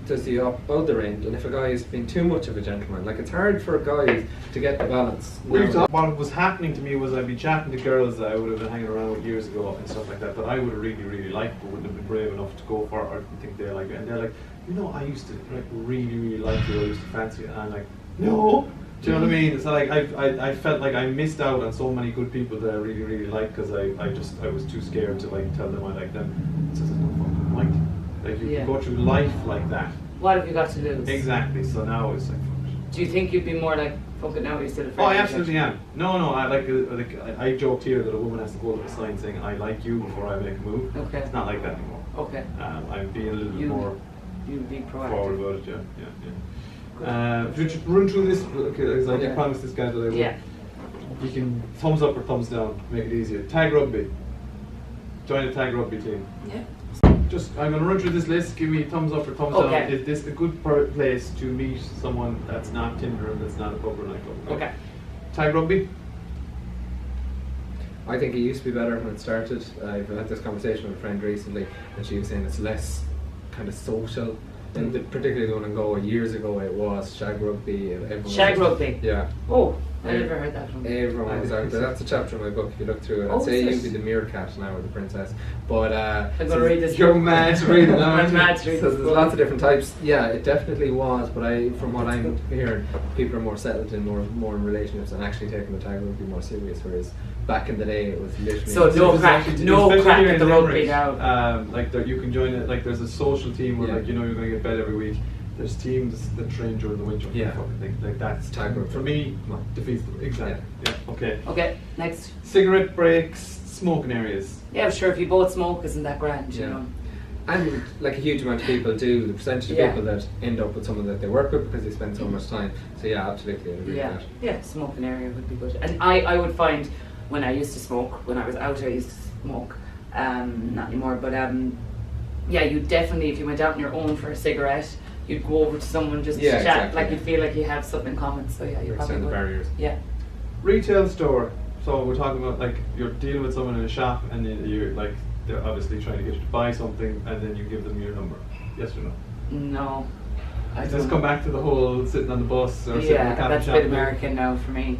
there's the other end. And if a guy is being too much of a gentleman, like, it's hard for guys to get the balance. What was happening to me was I'd be chatting to girls that I would have been hanging around with years ago and stuff like that I would have really, really liked, but wouldn't have been brave enough to go for, or think they like it. And they're like, you know, I used to like really, really like you. I used to fancy you. And I'm like, no. Do you know what I mean? So like I felt like I missed out on so many good people that I really, really liked because I was too scared to like tell them I liked them. So there's no fucking point. Like you can go through life like that. What have you got to lose? Exactly. So now it's like, fuck it. Do you think you'd be more like, fuck it now, you're still a Oh, friend? I absolutely am. No, I joked here that a woman has to hold up a sign saying I like you before I make a move. Okay. It's not like that anymore. Okay. I'm being a little bit more You'd be forward proactive. about it. Yeah. If you just run through this, okay, because I Yeah. promised this guy that I would. Yeah. You can thumbs up or thumbs down, make it easier. Tag rugby. Join the tag rugby team. Yeah. Just, I'm going to run through this list. Give me thumbs up or thumbs Okay. down. Is this a good place to meet someone that's not Tinder and that's not a pub or nightclub? Okay. Tag rugby. I think it used to be better when it started. I've had this conversation with a friend recently, and she was saying it's less kind of social. And particularly the one in Galway years ago, it was shag rugby. Shag rugby? Yeah. Oh, I never heard that from Everyone was out there. That's a chapter in my book if you look through it. I'd say is you'd be the meerkat now or the princess. But I'm going to read this. You're mad to read it now. I'm mad to read so this. there's lots of different types. Yeah, it definitely was. But from what I'm hearing, people are more settled in more in relationships and actually taking the tag rugby more serious. Whereas back in the day, it was literally. So no crack, Especially crack here at in the rugby Limerick, now. like you can join it. Like there's a social team where Yeah. like you know you're going to get bed every week. There's teams that train during the winter. Yeah. Like that's Tag rugby. for me Come on. defeats them. Exactly. Yeah. Okay. Okay, next. Cigarette breaks, smoking areas. Yeah, sure, if you both smoke, isn't that grand, you Yeah. know? And like a huge amount of people do, the percentage of Yeah. people that end up with someone that they work with because they spend so much time. So yeah, absolutely, I agree Yeah, with that. yeah, smoking area would be good. And I would find when I used to smoke, when I was out, I used to smoke. Not anymore, but yeah, you definitely, if you went out on your own for a cigarette, you'd go over to someone just Yeah, to chat, exactly. like you'd feel like you have something in common. So yeah, you Breaks probably down the would. barriers. Yeah. Retail store. So we're talking about like you're dealing with someone in a shop and you're like they're obviously trying to get you to buy something and then you give them your number. Yes or no? No. I Does don't this come back to the whole sitting on the bus or sitting in Yeah, a coffee that's a shop? bit American now for me.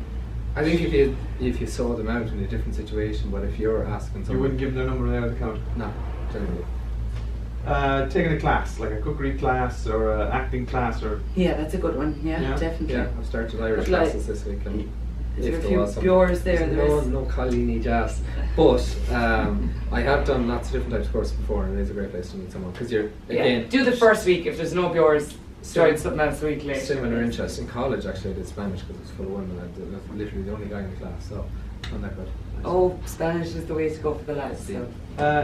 I think if you saw them out in a different situation, but if you're asking someone, You wouldn't give them their number there at the counter. No, generally. Taking a class, like a cookery class or an acting class or Yeah, that's a good one. Yeah, Yeah. definitely. Yeah, I've started Irish But like, classes this week, and Is there a if few was some- Bjors there? There's There no, is. no Colini jazz, but I have done lots of different types of courses before, and it is a great place to meet someone because you're Yeah. again Do the first week. If there's no Bjors, try something else a week later. similar interests. In college, actually, I did Spanish because it was full of women. I was literally the only guy in the class, so not that good. Oh, Spanish is the way to go for the lads. So.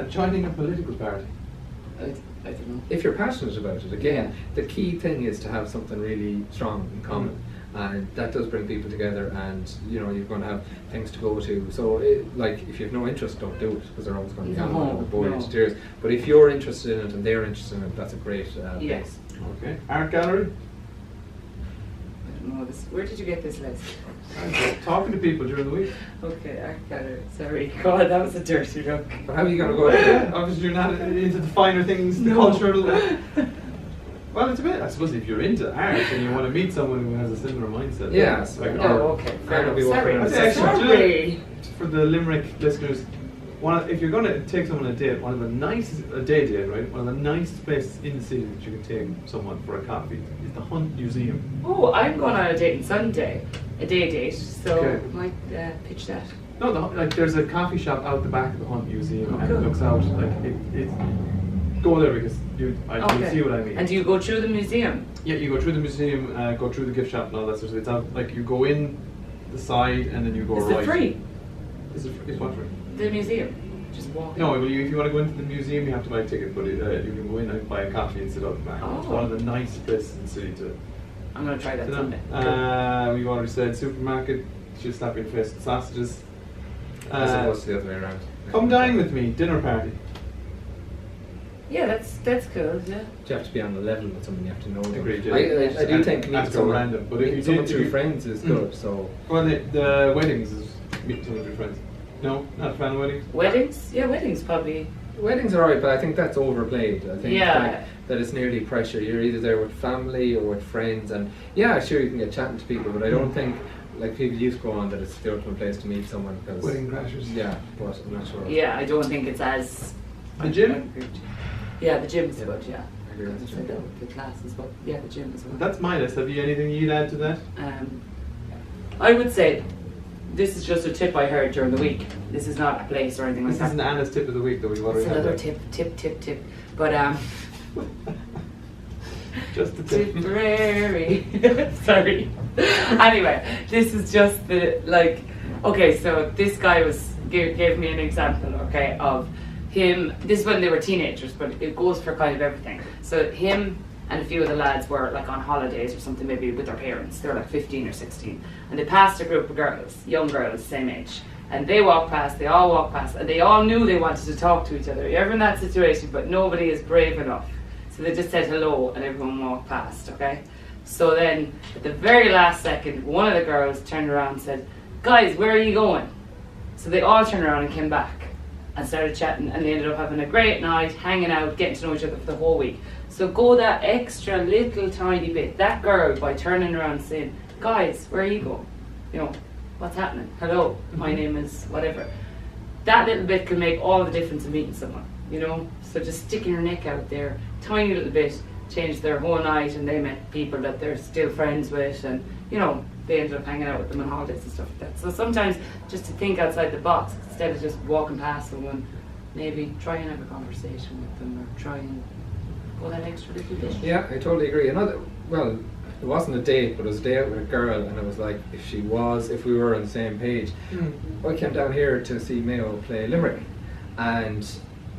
joining a political party. I don't know. If you're passionate about it, again, Yeah. the key thing is to have something really strong in common, and that does bring people together. And you're going to have things to go to. So, like, if you have no interest, don't do it because they're always going to be No, on and bore you no. to tears. But if you're interested in it and they're interested in it, that's a great Yeah. base. Okay. Art gallery. I don't know this. Where did you get this list? I'm just talking to people during the week. Okay, art gallery. Sorry, God, that was a dirty look. But how are you going to go? Yeah, obviously you're not into the finer things, the No. cultural. Well, it's a bit. I suppose if you're into art and you want to meet someone who has a similar mindset. Yeah. Like, Oh, okay. Fair I'll be enough. walking around. Sorry. Actually, for the Limerick listeners, if you're going to take someone on a date, one of the nicest right? One of the nicest places in the city that you can take someone for a coffee is the Hunt Museum. Oh, I'm going on a date on Sunday, a day date. So Okay. I might pitch that. No, like there's a coffee shop out the back of the Hunt Museum, and it cool. looks out like it. Go there because you'll see what I mean. And do you go through the museum? Yeah, you go through the museum, go through the gift shop and all that sort of stuff. It's out, like you go in the side and then you go Is right. it free? Is what free? The museum? Just walk in? No, well, if you want to go into the museum, you have to buy a ticket, but you can go in and buy a coffee and sit out the back. Oh. It's one of the nicest places in the city to. I'm going to try that to Sunday. We've already said supermarket. She'll slap you in the face with sausages. As opposed to the other way around. Come dine with me, dinner party. Yeah, that's cool, yeah. You have to be on the level with someone, you have to know them. Agreed, yeah. I do think meeting That's someone, random, but if you someone did- through if you- friends is good, so... Well, the weddings is meeting someone with your friends. No, not a fan of weddings. Weddings? Yeah, weddings probably. Weddings are alright, but I think that's overplayed. I think Yeah. like, that it's nearly pressure. You're either there with family or with friends, and yeah, sure you can get chatting to people, but I don't think, like people used to go on, that it's the ultimate place to meet someone, because... Wedding crashers. Yeah, but I'm not sure. Yeah, I don't think it's as... The gym? Yeah, the gym's Yeah. good, yeah. I agree with the I gym. know, the classes, but yeah, the gym as well. That's my list. Have you anything you'd add to that? I would say this is just a tip I heard during the week. This is not a place or anything like This that. isn't Anna's tip of the week, though. We've already It's had another that. tip. But Just a tip. Tipperary. Sorry. Anyway, this is just the like. Okay, so this guy gave me an example. Okay, of him. This is when they were teenagers, but it goes for kind of everything. So him and a few of the lads were like on holidays or something, maybe with their parents. They were like 15 or 16, and they passed a group of girls, young girls, same age. And they walked past, they all walked past, and they all knew they wanted to talk to each other. You're ever in that situation, but nobody is brave enough. So they just said hello and everyone walked past, okay? So then, at the very last second, one of the girls turned around and said, "Guys, where are you going?" So they all turned around and came back and started chatting, and they ended up having a great night, hanging out, getting to know each other for the whole week. So go that extra little tiny bit. That girl, by turning around and saying, "Guys, where are you going?" You know, what's happening? Hello, my name is whatever. That little bit can make all the difference in meeting someone, you know? So just sticking your neck out there, tiny little bit, changed their whole night, and they met people that they're still friends with, and, you know, they ended up hanging out with them on holidays and stuff like that. So sometimes just to think outside the box, instead of just walking past someone, maybe try and have a conversation with them, or try and go that extra little bit. Yeah, I totally agree. Another, well, it wasn't a date, but it was a day out with a girl, and it was like, if we were on the same page. I came down here to see Mayo play Limerick, and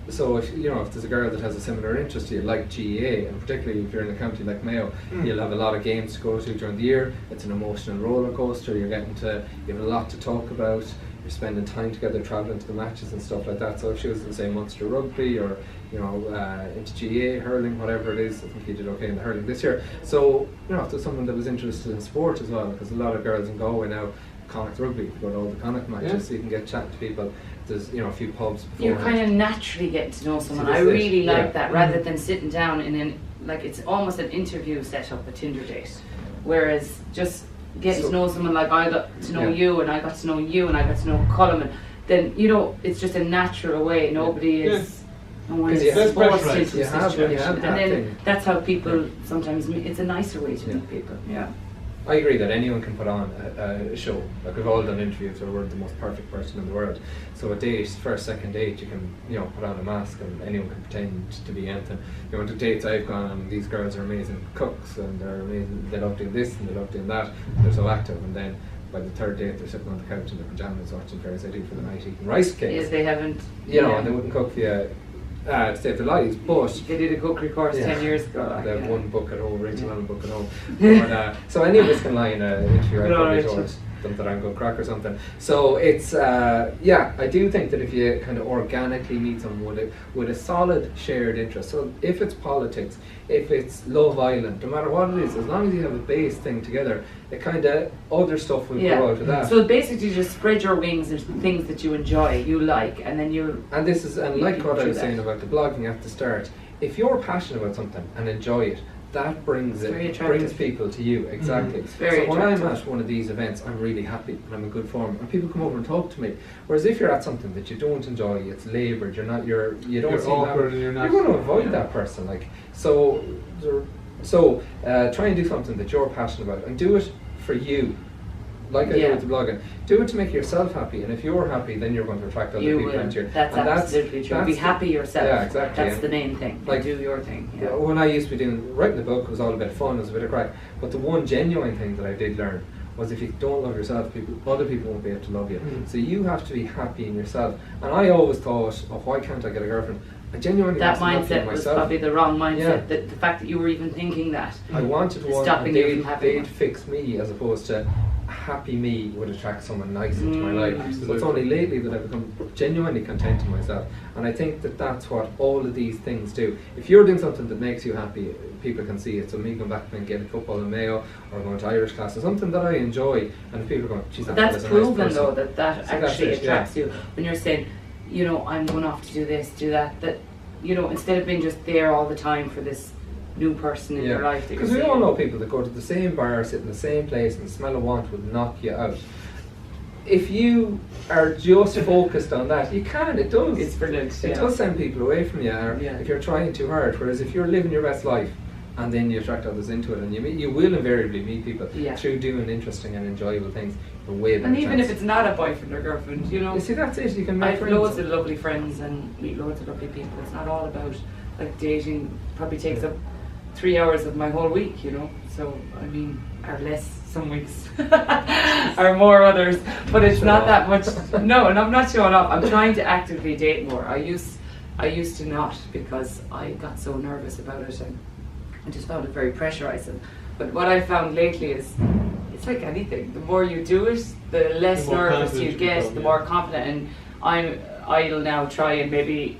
so if there's a girl that has a similar interest to you, like GEA, and particularly if you're in a county like Mayo, you'll have a lot of games to go to during the year. It's an emotional roller coaster. You have a lot to talk about. You're spending time together, travelling to the matches and stuff like that. So if she was in, say, Munster Rugby, or into GA hurling, whatever it is, I think he did okay in the hurling this year. So if there's someone that was interested in sport as well, because a lot of girls in Galway now, Connacht Rugby, you go to all the Connacht matches, so you can get chatting to people. There's a few pubs You're beforehand. kind of naturally getting to know someone. So I this is really it, like yeah. that, rather than sitting down and like it's almost an interview set up, a Tinder date. Whereas just getting to know someone, like I got to know you, and I got to know you, and I got to know Colm, and then it's just a natural way. Nobody is. No one is Because forced you into you the have situation, that and then thing. that's how people sometimes meet. It's a nicer way to meet people. Yeah. I agree that anyone can put on a show. Like, we've all done interviews where we're the most perfect person in the world. So a date, first, second date, you can put on a mask and anyone can pretend to be anything. The dates I've gone on, these girls are amazing cooks and they're amazing. They love doing this and they love doing that. They're so active, and then by the third date they're sitting on the couch in their pajamas watching Ferris ID for the night, eating rice cakes. Yes, they haven't. And they wouldn't cook for you to save their lives, but They did a cookery course 10 years ago. Like, they have yeah. one book at home, Rachel on a book at home. But, so any of us can lie in an interview. I probably Rachel. told them that I'm good crack or something. So it's I do think that if you kind of organically meet someone with a solid shared interest, so if it's politics, if it's Love Island, no matter what it is, as long as you have a base thing together, it kind of other stuff will grow out of that. So basically, just spread your wings. There's things that you enjoy, you like, and then you. And this is, and You like can what I do was that. saying about the blogging at the start, if you're passionate about something and enjoy it, that brings It's very it attractive. brings people to you. Exactly. It's very so when I'm attractive. at one of these events, I'm really happy and I'm in good form, and people come over and talk to me. Whereas if you're at something that you don't enjoy, it's laboured. You don't You're seem awkward happy, and you're not. going to avoid that person. Like so, try and do something that you're passionate about and do it for you. Like I do with the blogging, do it to make yourself happy, and if you're happy, then you're going to attract other You people will. into you. That's And absolutely true. Be that's happy yourself. Yeah, exactly. That's And the main thing. like- Do your thing. Yeah. When I used to be writing the book, it was all a bit of fun, it was a bit of crack. But the one genuine thing that I did learn was if you don't love yourself, other people won't be able to love you. Mm. So you have to be happy in yourself. And I always thought, oh, why can't I get a girlfriend? I genuinely That wasn't happy in mindset was myself. probably the wrong mindset. Yeah. The fact that you were even thinking that. I wanted It's one, stopping and you from having they'd one. fix me as opposed to happy me would attract someone nice into my Mm. life. So Absolutely. it's only lately that I've become genuinely content in myself, and I think that that's what all of these things do. If you're doing something that makes you happy, people can see it. So me going back and getting a football in Mayo or going to Irish class or something that I enjoy, and people are going, "Geez, that That's fella's a proven nice person." though that So that's actually it, yeah. attracts you. When you're saying, you know, I'm going off to do this, do that, that, you know, instead of being just there all the time for this new person in your life that you're Because we seeing. all know people that go to the same bar, sit in the same place, and the smell of want would knock you out. If you are just focused on that, you can. It does. It's brilliant. It yeah. does send people away from you, or Yeah. if you're trying too hard. Whereas if you're living your best life, and then you attract others into it, and you will invariably meet people Yeah. through doing interesting and enjoyable things. A way better And even chance. if it's not a boyfriend or girlfriend, you know, You see, that's it. You can make I've friends. loads of lovely friends and meet loads of lovely people. It's not all about, like, dating probably takes up 3 hours of my whole week, you know. So I mean, or less some weeks, or more others. But it's not that much. No, and I'm not showing off. I'm trying to actively date more. I used to not, because I got so nervous about it and I just found it very pressurizing. But what I found lately is, it's like anything. The more you do it, the less The more nervous confident you you get, become, the yeah. more confident. And I'll now try and maybe.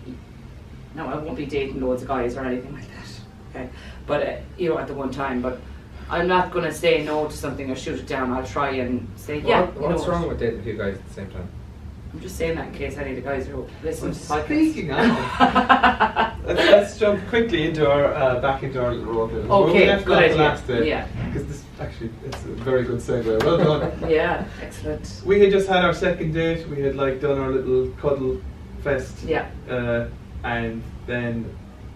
No, I won't be dating loads of guys or anything like that. Okay, but you know, at the one time. But I'm not going to say no to something or shoot it down. I'll try and say yeah. you know What's what? wrong with dating two guys at the same time? I'm just saying that in case any of the guys who listen to the podcast. Speaking of, let's jump quickly into our back into our little role play. Where we Okay, left good off idea. last day. Yeah, Because this actually, it's a very good segue. Well done. yeah, excellent. We had just had our second date. We had like done our little cuddle fest. Yeah. And then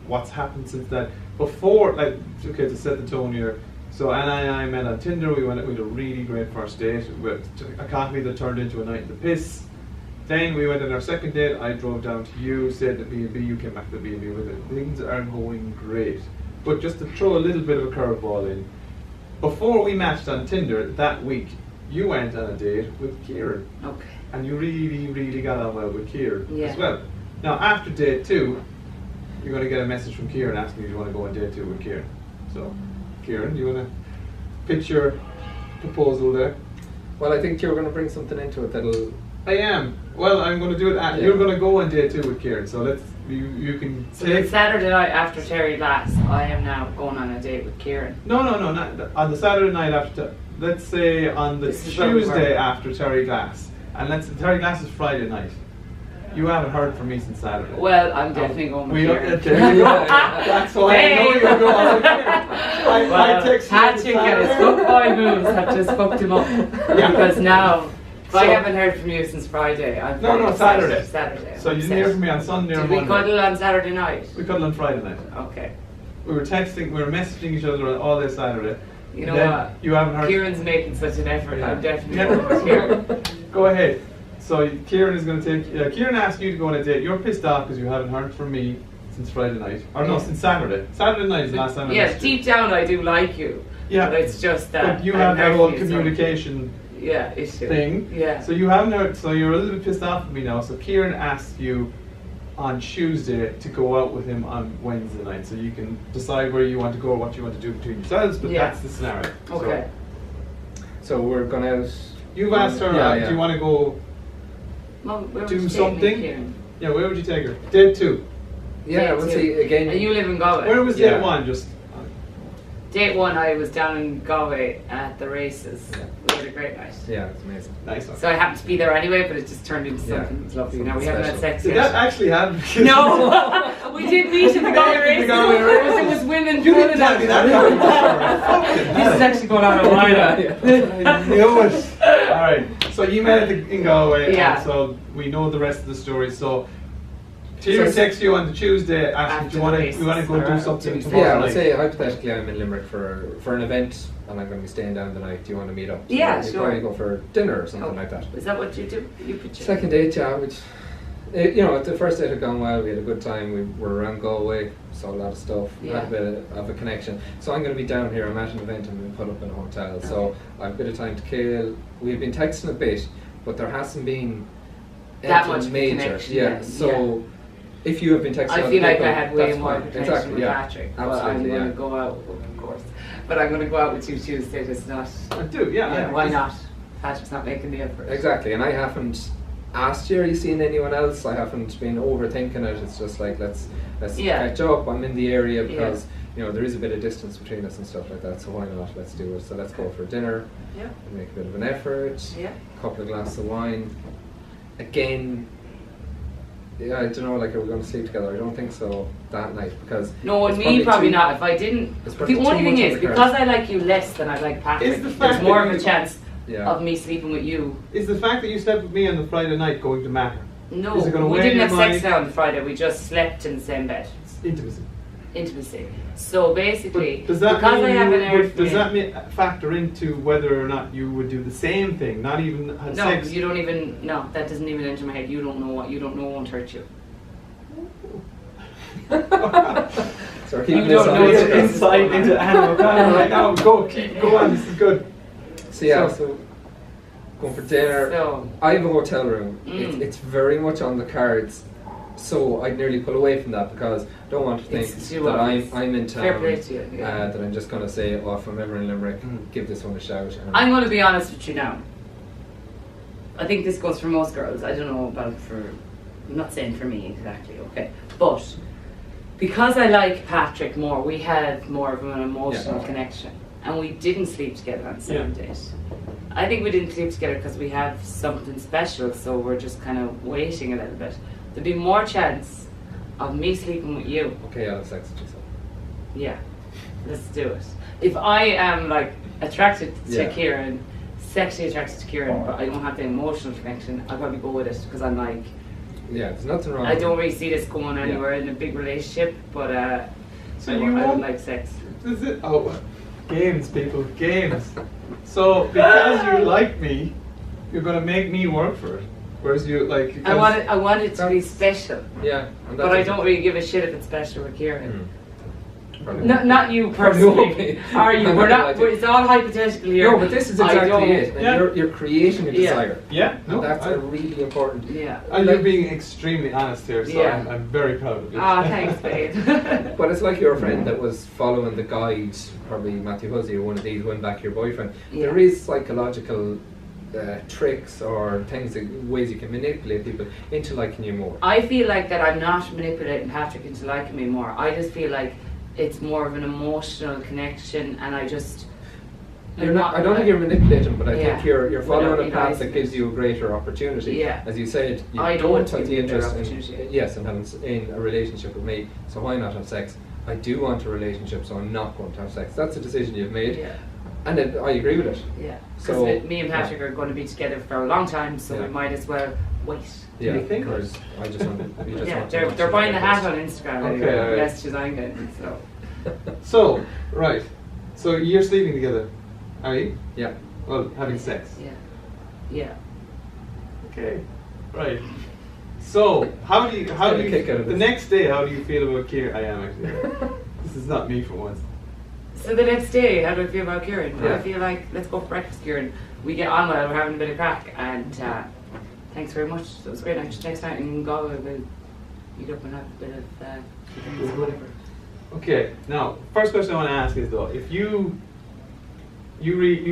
what's happened since then? Before, like, okay, to set the tone here. So Anna and I met on Tinder. We had a really great first date. We had a coffee that turned into a night in the piss. Then we went on our second date. I drove down to you, stayed at B&B. You came back to the B&B with it. Things are going great. But just to throw a little bit of a curveball in, before we matched on Tinder that week, you went on a date with Kieran. Okay. And you really, really got on well with Kieran Yeah. as well. Now, after date 2, you're going to get a message from Kieran asking if you want to go on date 2 with Kieran. So, Kieran, do you want to pitch your proposal there? Well, I think you're going to bring something into it that'll. I am. Well, I'm going to do it. Yeah. You're going to go on date 2 with Kieran. So you can So then take. Saturday night after Terry Glass, I am now going on a date with Kieran. No, not on the Saturday night after. Let's say on the This is where we Tuesday were. after Terry Glass, and Terry Glass is Friday night. You haven't heard from me since Saturday. Well, I'm definitely going with We Kieran. there you go. That's why I know you're going with Kieran. I Well, texted you Patrick and his Saturday. football moves have just fucked him up. Yeah. Because now, if I So- haven't heard from you since Friday, I'm No, very Saturday. upset. Saturday. So I'm you didn't hear upset. from me on Sunday or Did we Monday. cuddle on Saturday night? We cuddled on Friday night. Okay. We were texting, we were messaging each other all day Saturday. You know Then what? You haven't heard. Kieran's making such an effort. Yeah. I'm definitely Yeah. going with Kieran. Go ahead. So Kieran is going to take. Kieran asked you to go on a date. You're pissed off because you haven't heard from me since Friday night, or no, since Saturday. Saturday night is the last time I Yeah, messaged you. deep down I do like you. Yeah. But it's just that. But you I have that heard whole from you, so- communication Yeah, issue. thing. Yeah. So you haven't heard. So you're a little bit pissed off at me now. So Kieran asked you on Tuesday to go out with him on Wednesday night, so you can decide where you want to go or what you want to do between yourselves. But Yeah. that's the scenario. Okay. So we're going out. You've asked her, Yeah. do you want to go? Mom, where would Do you take me, something? Kieran? Yeah, where would you take her? Date 2. Yeah, Date we'll two. see again. And you live in Galway. Where was Yeah. date 1? Just Date 1, I was down in Galway at the races. Yeah. We had a great night. Yeah, it's amazing. Nice one. So I happened to be there anyway, but it just turned into Yeah. something that was lovely. Now we Something haven't had special. sex Did yet. that actually happen? No, we did meet at the Galway The races. Galway races. It was women. You didn't tell me that. This is actually going on a while. I knew it. Alright, so you met in Galway, Yeah. and so we know the rest of the story. So Kieran So- texts you on the Tuesday asking, After do you want the to go races, do or something Tuesday. tomorrow Yeah, night? let's say hypothetically I'm in Limerick for an event and I'm going to be staying down the night. Do you want to meet up? So Yeah, we'd sure. probably go for dinner or something Oh, like that. Is that what you do? You picture? Second date, yeah, which, you know, the first date had gone well. We had a good time. We were around Galway, saw a lot of stuff, Yeah. had a bit of a connection. So I'm going to be down here. I'm at an event. I'm being put up in a hotel. So Okay. I have a bit of time to kill. We've been texting a bit, but there hasn't been That anything much of a major. connection, Yeah. yeah. So if you have been texting, I other feel like people, I had way that's more fine. connection Exactly, with yeah. Patrick. But I'm Absolutely, going yeah. to go out, of course. But I'm going to go out with you Tuesday. It's not. I do, yeah. Yeah, why not? Patrick's not making the effort. Exactly, and I haven't asked you, are you seeing anyone else? I haven't been overthinking it. It's just like let's Yeah. catch up. I'm in the area Yeah. because you know there is a bit of distance between us and stuff like that. So why not? Let's do it. So let's go for dinner. Yeah. Make a bit of an effort. Yeah. A couple of glasses of wine. Again, yeah, I don't know. Like, are we going to sleep together? I don't think so that night because No, it's and me probably too- not. If I didn't, it's the probably only too thing much on is the because cards. I like you less than I like Patrick. Is the fact There's more that of a you- chance Yeah. of me sleeping with you. Is the fact that you slept with me on the Friday night going to matter? No, Is it gonna we weigh didn't your have sex mind? now on Friday. We just slept in the same bed. It's intimacy. Intimacy. So basically, But does that because mean I have an does airplane- that factor into whether or not you would do the same thing, not even have No, sex? you don't even. No, that doesn't even enter my head. You don't know what you don't know won't hurt you. So we're keeping You this don't on know Real it's Instagram. insight into animal panel right now. Go on. This is good. So yeah, so going for dinner. So I have a hotel room. Mm. It's very much on the cards, so I'd nearly pull away from that because I don't want to think It's too that obvious. I'm in Fair town. play to you, yeah. That I'm just going to say, oh, if I'm ever in Limerick, Mm. give this one a shout. And I'm going to be honest with you now. I think this goes for most girls. I don't know about for. I'm not saying for me exactly. Okay, but because I like Patrick more, we had more of an emotional Yeah. connection, and we didn't sleep together on the second date. I think we didn't sleep together because we have something special, so we're just kind of waiting a little bit. There'd be more chance of me sleeping with you. Okay, I'll have sex with you. So. Yeah, let's do it. If I am like attracted to Yeah. Kieran, sexually attracted to Kieran, but I don't have the emotional connection, I'll probably go with it because I'm like, Yeah, there's nothing wrong. I don't really see this going anywhere in a big relationship, but So I you would won't- like sex. Is it? Oh, games, people, games. So because you like me, you're gonna make me work for it. Whereas you like. I want it to be special, Yeah, and but I that's- don't really give a shit if it's special with Kieran. Mm. Probably Not you Probably won't personally. be. Are you? I'm We're not not. gonna lie to It's all hypothetical here. No, but this is I exactly don't- it. And Yeah. you're creating a Yeah. desire. Yeah. No. And that's a really important. Yeah. And you're being extremely honest here, so Yeah. I'm very proud of you. Ah, thanks, babe. But it's like your friend that was following the guide, probably Matthew Hussey or one of these, win back your boyfriend. Yeah. There is psychological tricks or things, ways you can manipulate people into liking you more. I feel like that I'm not manipulating Patrick into liking me more. I just feel like it's more of an emotional connection, and I just. You're not, I don't think you're manipulating, but I Yeah. think you're following Without a path realising that gives you a greater opportunity. Yeah. As you said, you I don't don't have give the you a better interest opportunity. in, yes, in having in a relationship with me, so why not have sex? I do want a relationship, so I'm not going to have sex. That's a decision you've made, Yeah. and I agree with it. Yeah. So, Because me and Patrick are going to be together for a long time, so Yeah. we might as well wait. Yeah, you think? because I just want you just Yeah, want to they're, watch they're it buying the first. hat on Instagram Okay, anyway. alright. Yes, I'm getting so. So, right. So you're sleeping together, are you? Yeah. Well, having sex. Yeah. Yeah. Okay. Right. So, how do you Get a kick out of the this. next day? How do you feel about Kieran? I am actually. This is not me for once. So the next day, how do I feel about Kieran? Yeah. I feel like, let's go for breakfast, Kieran. We get on well, we're having a bit of crack, and thanks very much. It was great. Next night in Galway, we'll meet up and have a bit of drinks or whatever. Okay. Now, first question I want to ask is though, if you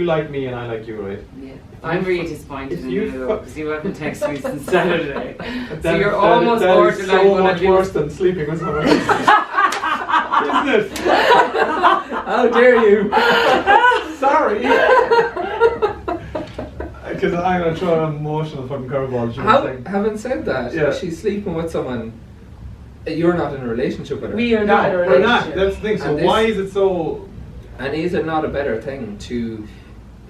like me and I like you, right? Yeah. If I'm you really fu- disappointed if in you you fu- though, because you haven't texted me since Saturday. So That- you're that- almost that is borderline so gonna much do- worse than sleeping with someone else. Isn't it? How dare you? Sorry. Because I'm going to throw an emotional fucking curveball. Having said that, Yeah. she's sleeping with someone. You're not in a relationship with her. We are not in a relationship. We're not. That's the thing. So And why is it so? And is it not a better thing to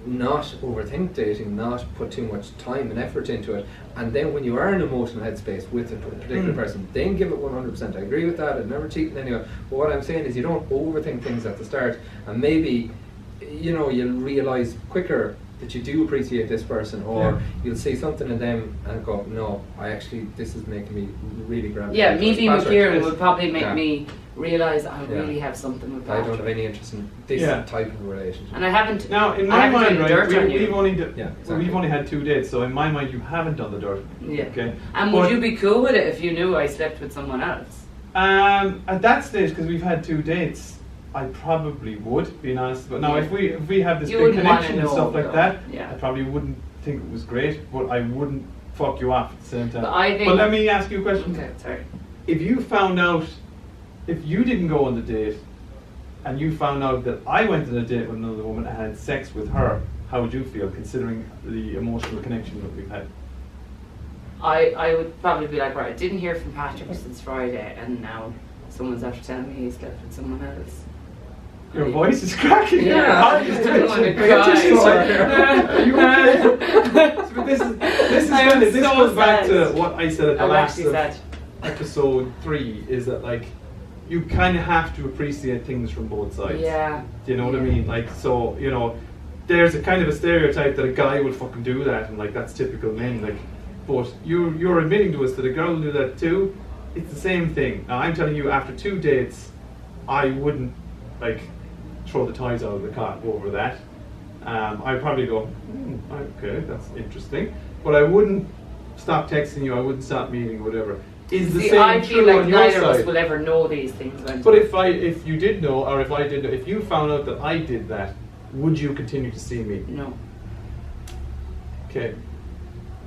not overthink dating, not put too much time and effort into it, and then when you are in an emotional headspace with a particular person, then give it 100%. I agree with that. I'd never cheat anyone. But what I'm saying is you don't overthink things at the start, and maybe you'll realise quicker that you do appreciate this person, or you'll see something in them and go, no, this is making me really gravitate. Yeah, me being with Kieran Yes. would probably make Yeah. me realise I Yeah. really have something with I that. don't have any interest in this Yeah. type of relationship. And I haven't. Now, in I my haven't mind, done right, dirt on we've you. only exactly. we've only had 2 dates, so in my mind, you haven't done the dirt. Yeah. Okay. And But- would you be cool with it if you knew I slept with someone else? At that stage, because we've had 2 dates, I probably would, being honest. But now, Yeah. if we have this You big wouldn't wanna connection and know, stuff like though. that, Yeah. I probably wouldn't think it was great, but I wouldn't fuck you off at the same time. But I think- But let me ask you a question. Okay, sorry. If you found out, if you didn't go on the date, and you found out that I went on a date with another woman and had sex with her, how would you feel, considering the emotional connection that we've had? I would probably be like, right, I didn't hear from Patrick since Friday, and now someone's after telling me he slept with someone else. Your voice is cracking. Yeah. Your heart is I wanna twitching. cry. Your tissues are here. Are you okay? So this I'm this so goes back sad. to what I said at the I'm last actually sad. episode 3, is that like you kind of have to appreciate things from both sides. Yeah. Do you know what I mean? Like, so, there's a kind of a stereotype that a guy would fucking do that, and like that's typical men. Like, but you're admitting to us that a girl will do that too. It's the same thing. Now I'm telling you, after 2 dates, I wouldn't like throw the toys out of the cot over that. I'd probably go, okay, that's interesting, but I wouldn't stop texting you. I wouldn't stop meeting, whatever. Is the See, same I feel true like on your neither of us side? will ever know these things. But if you did know, or if I did know, if you found out that I did that, would you continue to see me? No, Okay,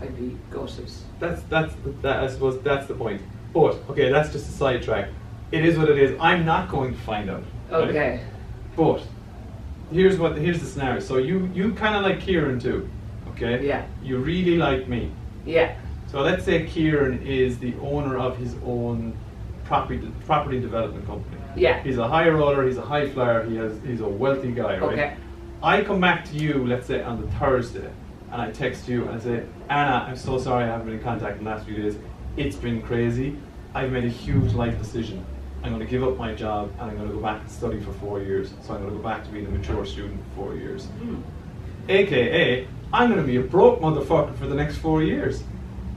I'd be gutted. I suppose that's the point. But okay, that's just a sidetrack. It is what it is. I'm not going to find out. right? Okay. But here's the scenario. So you kind of like Kieran too, okay? Yeah. You really like me. Yeah. So let's say Kieran is the owner of his own property development company. Yeah. He's a high roller. He's a high flyer. He's a wealthy guy, right? Okay. I come back to you, let's say on the Thursday, and I text you and I say, Anna, I'm so sorry I haven't been in contact in the last few days. It's been crazy. I've made a huge life decision. I'm going to give up my job and I'm going to go back and study for 4 years. So I'm going to go back to being a mature student for 4 years. AKA, I'm going to be a broke motherfucker for the next 4 years.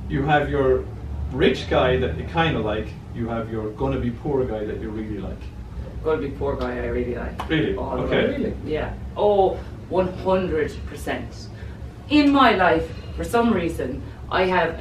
You have your rich guy that you kind of like. You have your going to be poor guy that you really like. Gonna be poor guy I really like. Really? All the Okay. way. Yeah. Oh, 100%. In my life, for some reason, I have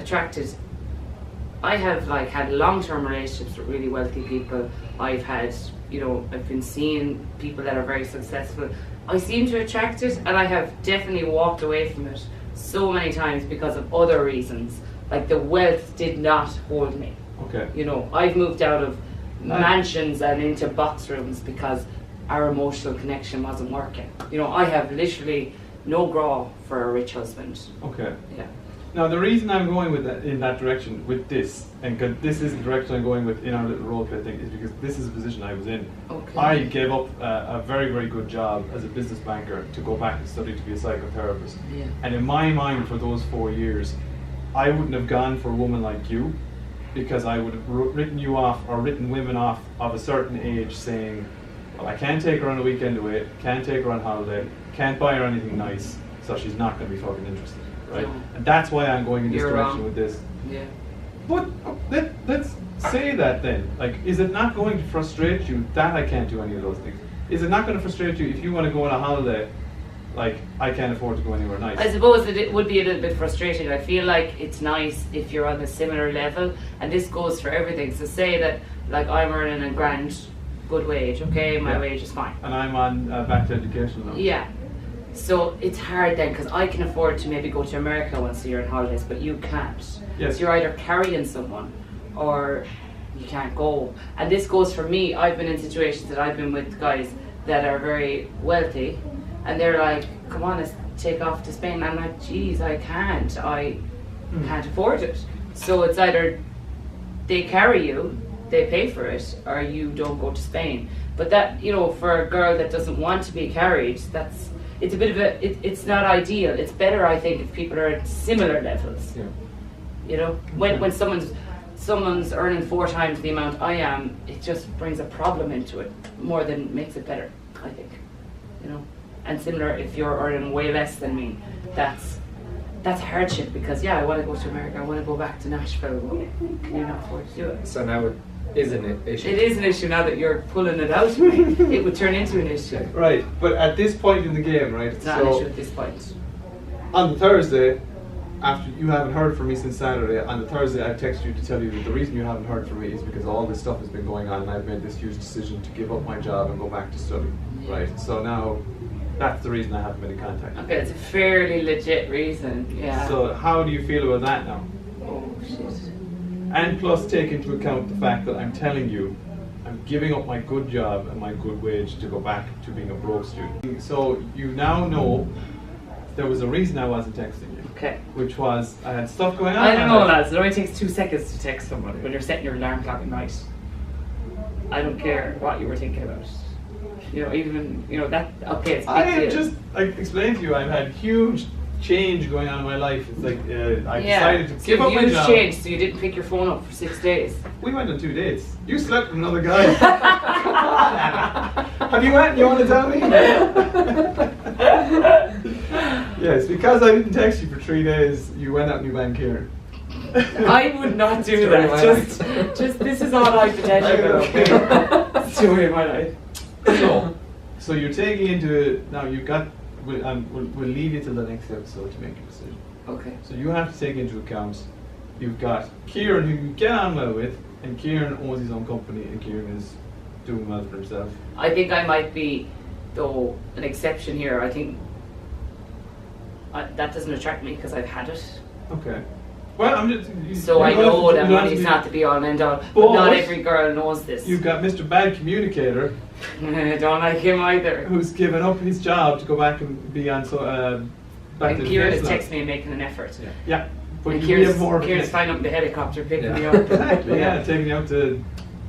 like had long-term relationships with really wealthy people. I've had, I've been seeing people that are very successful. I seem to attract it, and I have definitely walked away from it so many times because of other reasons. Like the wealth did not hold me. Okay. I've moved out of mansions and into box rooms because our emotional connection wasn't working. I have literally no graw for a rich husband. Okay. Yeah. Now the reason I'm going with that in that direction with this, and 'cause this is the direction I'm going with in our little role play thing, is because this is the position I was in. Okay. I gave up a very, very good job as a business banker to go back and study to be a psychotherapist. Yeah. And in my mind, for those 4 years, I wouldn't have gone for a woman like you, because I would have written you off, or written women off of a certain age, saying, well, I can't take her on a weekend away, can't take her on holiday, can't buy her anything nice, so she's not going to be fucking interested, right? No. And that's why I'm going in this You're direction wrong. with this. Yeah. But let's say that then. Like, is it not going to frustrate you that I can't do any of those things? Is it not going to frustrate you if you want to go on a holiday, like, I can't afford to go anywhere nice? I suppose that it would be a little bit frustrating. I feel like it's nice if you're on a similar level, and this goes for everything. So say that, like, I'm earning a grand, good wage, okay? My Yeah. wage is fine. And I'm on back to education now. Yeah. So it's hard then, because I can afford to maybe go to America once a year on holidays, but you can't. Yes. So you're either carrying someone or you can't go. And this goes for me. I've been in situations that I've been with guys that are very wealthy, and they're like, come on, let's take off to Spain. I'm like, geez, I can't afford it. So it's either they carry you, they pay for it, or you don't go to Spain. But that, you know, for a girl that doesn't want to be carried, it's a bit of it's not ideal. It's better, I think, if people are at similar levels. Yeah. You know, when someone's earning 4 times the amount I am, it just brings a problem into it more than makes it better, I think. You know, and similar if you're earning way less than me, that's hardship, because I want to go to America, I want to go back to Nashville. Well, can you not afford to do it? So now it is an issue. It is an issue now that you're pulling it out of me. It would turn into an issue. Right, but at this point in the game, right? It's not an issue at this point. On the Thursday, after you haven't heard from me since Saturday, on the Thursday I texted you to tell you that the reason you haven't heard from me is because all this stuff has been going on and I've made this huge decision to give up my job and go back to study. Right, so now that's the reason I haven't been in contact. Okay, it's a fairly legit reason, yeah. So how do you feel about that now? Oh, shit. And plus take into account the fact that I'm telling you I'm giving up my good job and my good wage to go back to being a broke student. So you now know there was a reason I wasn't texting you. Okay. Which was I had stuff going on. I don't know, lads. It only takes 2 seconds to text someone when you're setting your alarm clock at night. I don't care what you were thinking about. You know, even, you know, that, okay, it's a big I have deal. just, like, explained to you, I've had huge change going on in my life. It's like, I decided to give up my job. Changed, so you didn't pick your phone up for 6 days. We went on 2 dates. You slept with another guy. Come on, Anna. Have you went? You want to tell me? Yes, because I didn't text you for 3 days, you went out and you banged Kieran. I would not do that. Just this is all hypothetical. Story of my life. So you're taking into now. You've got. We'll leave you till the next episode to make a decision. Okay. So you have to take into account. You've got Kieran, who you get on well with, and Kieran owns his own company, and Kieran is doing well for himself. I think I might be, though, an exception here. I think that doesn't attract me because I've had it. Okay. Well, I'm just. So I know that money's not the be all and end all, but not every girl knows this. You've got Mr. Bad Communicator. I don't like him either. Who's given up his job to go back and be on back And to Kieran is the texting me and making an effort. Yeah. But And you have more. Kieran's flying up in the helicopter picking me up. Exactly. Yeah, taking you out to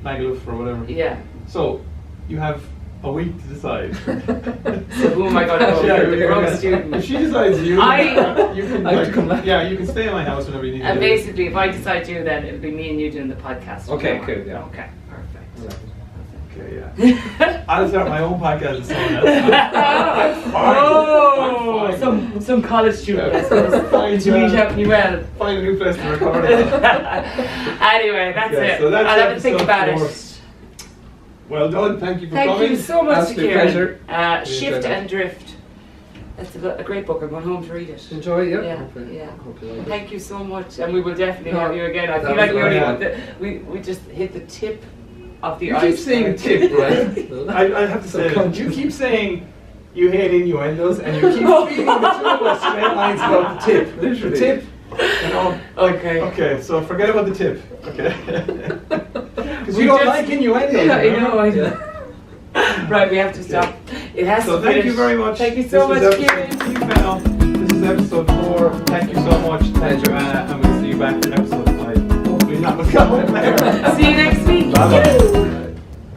Magaluf or whatever. Yeah. So you have a week to decide. So who am I going to go Yeah, with? The broke student. If she decides you, you can I have to come back. Yeah, you can stay at my house whenever you need. And to. basically, if I decide you, then it'll be me and you doing the podcast. Okay, cool, yeah. Okay, perfect. Okay, yeah. I'll start my own podcast with someone else. Oh, some college student I suppose, to meet up you well. Find a new place to record it. Anyway, that's it. So that's I'll have to think about episode it. 4. Well done. Thank you for Thank coming. you so much, Absolute Kieran. pleasure. Shift enjoyed and Drift. That's a great book. I'm going home to read it. Enjoy, yeah. Yeah, Hopefully. yeah. Hopefully like it. Thank you so much, and we will definitely No, have you again. I that feel was like we only lovely. we just hit the tip of the You iceberg. keep saying tip, right? I have to say, you keep saying you hate innuendos, and you keep feeding the two of us straight lines about the tip. Literally. The tip. You know. Okay. Okay, so forget about the tip. Okay. Because We you don't just- like innuendos. Yeah, I remember? know. I know. Right, we have to stop. It has So to thank finish. you very much. Thank you so This much, is Kieran. episode 3 now. This is episode 4. Thank you so much. Pleasure. And we'll see you back for episode 5. Hopefully not with Galway Player. See you next week. Bye bye.